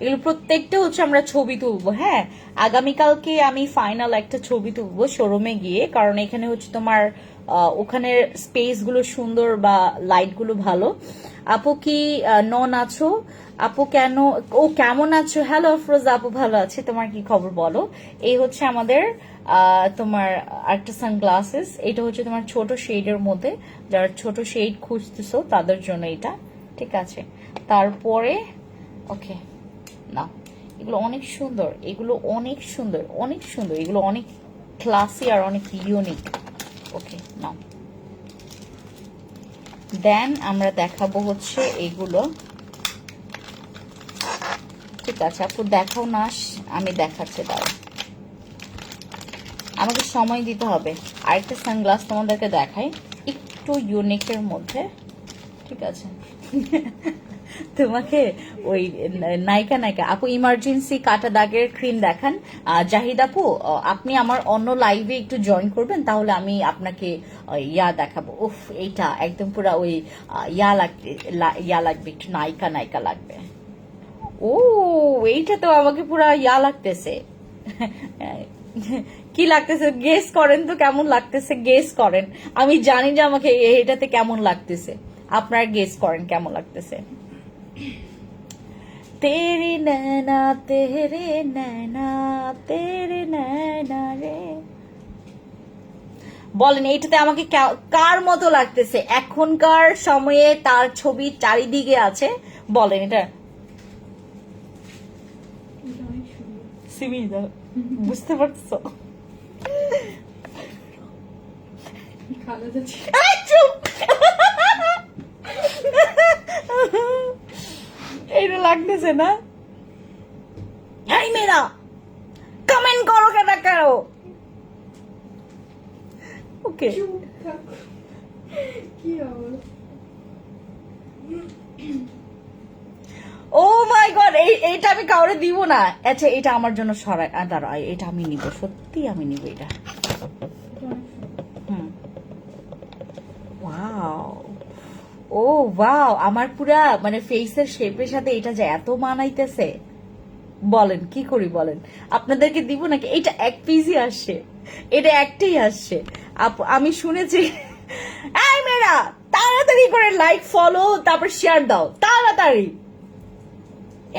Speaker 1: এগুলো প্রত্যেকটা হচ্ছে আমরা ছবি তুলবো, হ্যাঁ। আগামীকালকে আমি ফাইনাল একটা ছবি তুলবো শোরুমে গিয়ে, কারণ এখানে হচ্ছে তোমার ওখানের স্পেস গুলো সুন্দর বা লাইট গুলো ভালো। আপু কি নন আছো? আপু কেন, ও কেমন আছো? হ্যালো আফরোজ আপু, ভালো আছে, তোমার কি খবর বলো। এই হচ্ছে আমাদের তোমার একটা সানগ্লাসেস, এটা হচ্ছে তোমার ছোট শেডের মধ্যে, যারা ছোট শেড খুঁজতেছো তাদের জন্য এটা, ঠিক আছে। তারপরে ওকে না, এগুলো অনেক সুন্দর, এগুলো অনেক সুন্দর, অনেক সুন্দর, এগুলো অনেক ক্লাসি আর অনেক ইউনিক। ওকে নাও, দেন আমরা দেখাবো হচ্ছে এগুলো, ঠিক আছে। আপু দেখাও না, আমি দেখাচ্ছি, দাঁড়াও, আমাকে সময় দিতে হবে। আরেকটা সানগ্লাস তোমাদেরকে দেখাই, একটু ইউনিকের মধ্যে, ঠিক আছে। তোমাকে ওই নায়িকা নায়িকা আপু ইমার্জেন্সি কাটা দাগের ক্রিম দেখান। জাহিদ আপু, আপনি আমার অন্য লাইভে একটু জয়েন করবেন, তাহলে আমি আপনাকে ইয়া দেখাবো। উফ, এইটা একদম পুরা ওই ইয়া লাগবে, একটু নায়িকা নায়িকা লাগবে। ও, এইটা তো আমাকে পুরা ইয়া লাগতেছে। কি লাগতেছে গেস করেন তো, কেমন লাগতেছে গেস করেন। আমি জানি যে আমাকে এটাতে কেমন লাগতেছে, আপনারা গেস করেন কেমন লাগতেছে। তেরে নैना তেরে নैना তেরে নैना রে, বলেন এইটাতে আমাকে কার মতো লাগতেছে। এখনকার সময়ে তার ছবি চারিদিকে আছে, বলেন এটা। সিমিদা, বুঝতে পারছো? এইটা লাগতেছে না? এই মেয়েরা কমেন্ট করো, কেন করো? ওকে, ও মাই গড, এইটা আমি কাউরে দিব না। আচ্ছা, এটা আমার জন্য সরাই, দাঁড়া, এটা আমি নিব, সত্যি আমি নিব এটা। ওয়াও, ও ওয়াও, আমার পুরা মানে ফেসের শেপের সাথে এটা যে এত মানাইতেছে, বলেন কি করি বলেন। আপনাদেরকে দিব নাকি? এটা এক পিসই আসছে, এটা একটাই আসছে। আমি শুনেছি। এই মেয়েরা তাড়াতাড়ি করে লাইক ফলো তারপর শেয়ার দাও, তাড়াতাড়ি।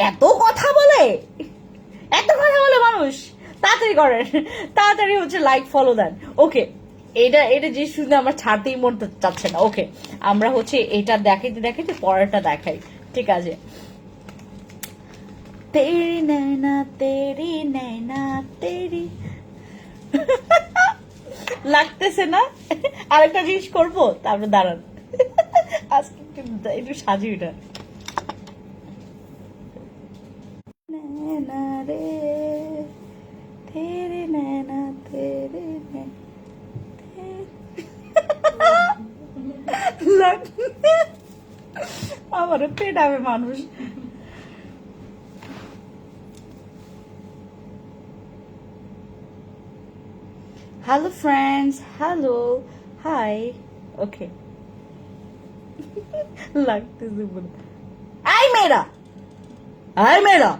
Speaker 1: এত কথা বলে, এত কথা বলে মানুষ, তাড়াতাড়ি করেন, তাড়াতাড়ি হচ্ছে লাইক ফলো দেন। ওকে, এটা যে শুনে আমার ছাড়তেই মন চাচ্ছে না। ওকে, আমরা হচ্ছে এটা দেখাইতে দেখাইতে পরেরটা দেখাই, ঠিক আছে। তেরি নैना তেরি নैना তেরি, লাগতেছে না? আরেকটা জিনিস করবো, তারপর দাঁড়ান, আজকে একটু সাজি এটা। নैना রে তেরি নैना তেরি আমার পেটাবে মানুষ। Hello friends, hello, hi. Okay, লাগতেছে বলে। আই মেয়েরা, আই মেয়েরা,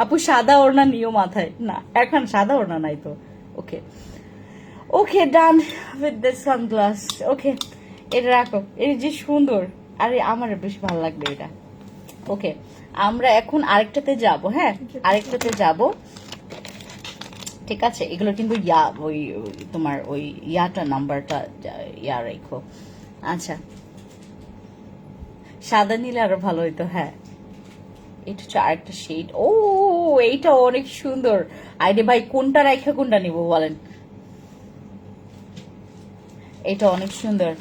Speaker 1: আপু সাদা ওড়না নিও মাথায়। না, এখন সাদা ওড়না নাই তো। ওকে ওকে, ডান উইথ দিস সানগ্লাস। ওকে, এটা রাখো, এই যে সুন্দর, আরে আমার বেশ ভালো লাগবে এটা। ওকে, আমরা এখন আরেকটাতে যাব, হ্যাঁ আরেকটাতে যাব, ঠিক আছে। এগুলো কিন্তু ওই তোমার ওই ইয়াটা নাম্বারটা ইয়া রেখো। আচ্ছা, সাদা নিলে আরো ভালো হইতো, হ্যাঁ। এটা হচ্ছে আরেকটা শেড। ও এইটা অনেক সুন্দর। আইডে ভাই কোনটা রাইখা কোনটা নিব বলেন? এটা অনেক সুন্দর।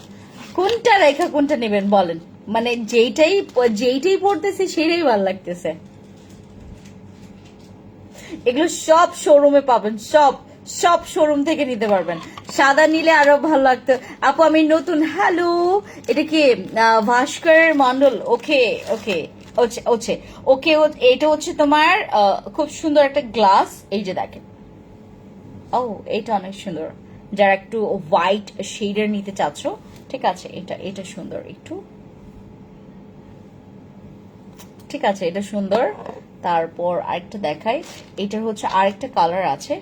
Speaker 1: কোনটা রেখা কোনটা নেবেন বলেন? মানে যেইটাই যেইটাই পড়তেছে সেটাই ভালো লাগতেছে। এগুলো সব শোরুমে পাবেন, সব সব শোরুম থেকে নিতে পারবেন। সাদা নিলে আরো ভালো লাগতো। আপু আমি নতুন। হ্যালো, এটা কি ভাস্কর মন্ডল? ওকে ওকে ওকে ওকে ওকে। এটা হচ্ছে তোমার খুব সুন্দর একটা গ্লাস, এই যে দেখেন। ও এটা অনেক সুন্দর, যারা একটু হোয়াইট শেডের নিতে চাচ্ছ, ঠিক আছে, এটা এটা সুন্দর একটু, ঠিক আছে, এটা সুন্দর। তারপর আরেকটা দেখাই, এটার হচ্ছে আরেকটা কালার আছে।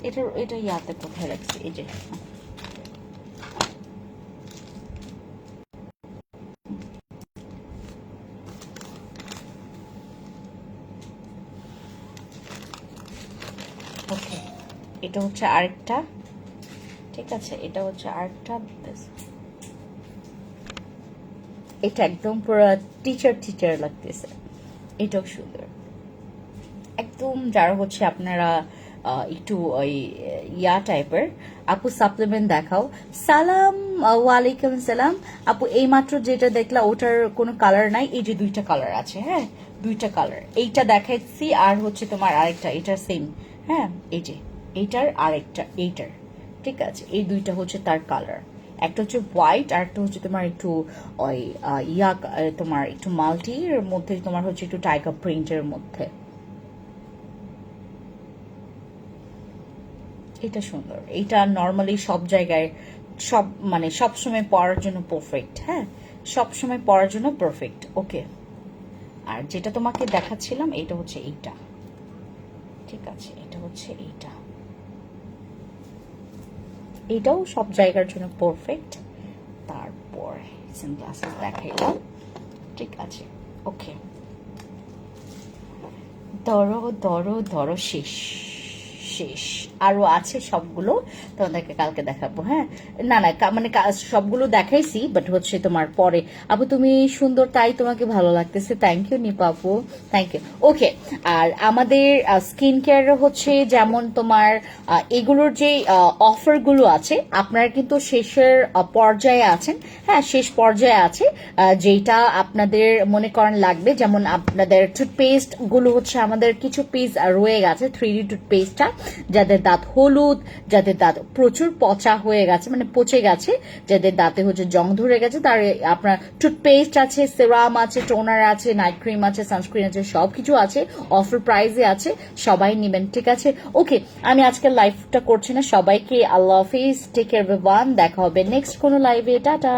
Speaker 1: এটা এটা ইয়াতে কোথায় রাখছি, এই যে ওকে। এটা হচ্ছে আরেকটা, ঠিক আছে, এটা হচ্ছে আরেকটা। এটা একদম পুরো টিচার টিচার লাগতেছে, এটাও সুন্দর একদম। যারা হচ্ছে আপনারা একটু ওই ইয়া টাইপের। আপু সাপ্লিমেন্ট দেখাও। সালাম, ওয়ালাইকুম সালাম। আপু এই মাত্র যেটা দেখলা ওটার কোনো কালার নাই, এই যে দুইটা কালার আছে, হ্যাঁ দুইটা কালার, এইটা দেখাচ্ছি আর হচ্ছে তোমার আরেকটা, এটা সেম, হ্যাঁ এই যে এইটার আরেকটা এইটার, ঠিক আছে, এই দুইটা হচ্ছে তার কালার। একটা হচ্ছে হোয়াইট আর একটা হচ্ছে তোমার একটু ওই তোমার একটু মাল্টির মধ্যে, তোমার হচ্ছে একটু টাইগার প্রিন্টের মধ্যে। এটা সুন্দর, এটা নর্মালি সব জায়গায় সব মানে সব সময় পরার জন্য পারফেক্ট, হ্যাঁ সব সময় পরার জন্য পারফেক্ট। ওকে, আর যেটা তোমাকে দেখাচ্ছিলাম এটা হচ্ছে এইটা, ঠিক আছে, এটা হচ্ছে এইটা, এটাও সব জায়গার জন্য পারফেক্ট। তারপর সানগ্লাসেস দেখাইলাম, ঠিক আছে, ওকে। ধরো ধরো ধরো, শেষ শেষ, আরো আছে সবগুলো, তোমাদেরকে কালকে দেখাবো, হ্যাঁ না না মানে সবগুলো দেখাইছি, বাট হচ্ছে তোমার পরে। আপু তুমি সুন্দর, তাই তোমাকে ভালো লাগতেছে, থ্যাংক ইউ নিপা আপু, থ্যাংক ইউ। ওকে, আর আমাদের স্কিন কেয়ার হচ্ছে যেমন তোমার এগুলোর যে অফার গুলো আছে, আপনারা কিন্তু শেষের পর্যায়ে আছেন, হ্যাঁ শেষ পর্যায়ে আছে। যেটা আপনাদের মনে করেন লাগবে, যেমন আপনাদের টুথপেস্ট গুলো হচ্ছে আমাদের কিছু পিস রয়ে গেছে, 3D টুথপেস্টটা, যাদের দাঁত হলুদ, যাদের দাঁত প্রচুর পচা হয়ে গেছে মানে পচে গেছে, যাদের দাঁতে হচ্ছে জং ধরে গেছে, তার আপনার টুথপেস্ট আছে, সেরাম আছে, টোনার আছে, নাইট ক্রিম আছে, সানস্ক্রিন আছে, সবকিছু আছে, অফার প্রাইসে আছে, সবাই নেবেন, ঠিক আছে। ওকে, আমি আজকে লাইভটা করছি না, সবাইকে আল্লাহ হাফিজ, টেক কেয়ার এভরিওয়ান, দেখা হবে নেক্সট কোনো লাইভে, টাটা।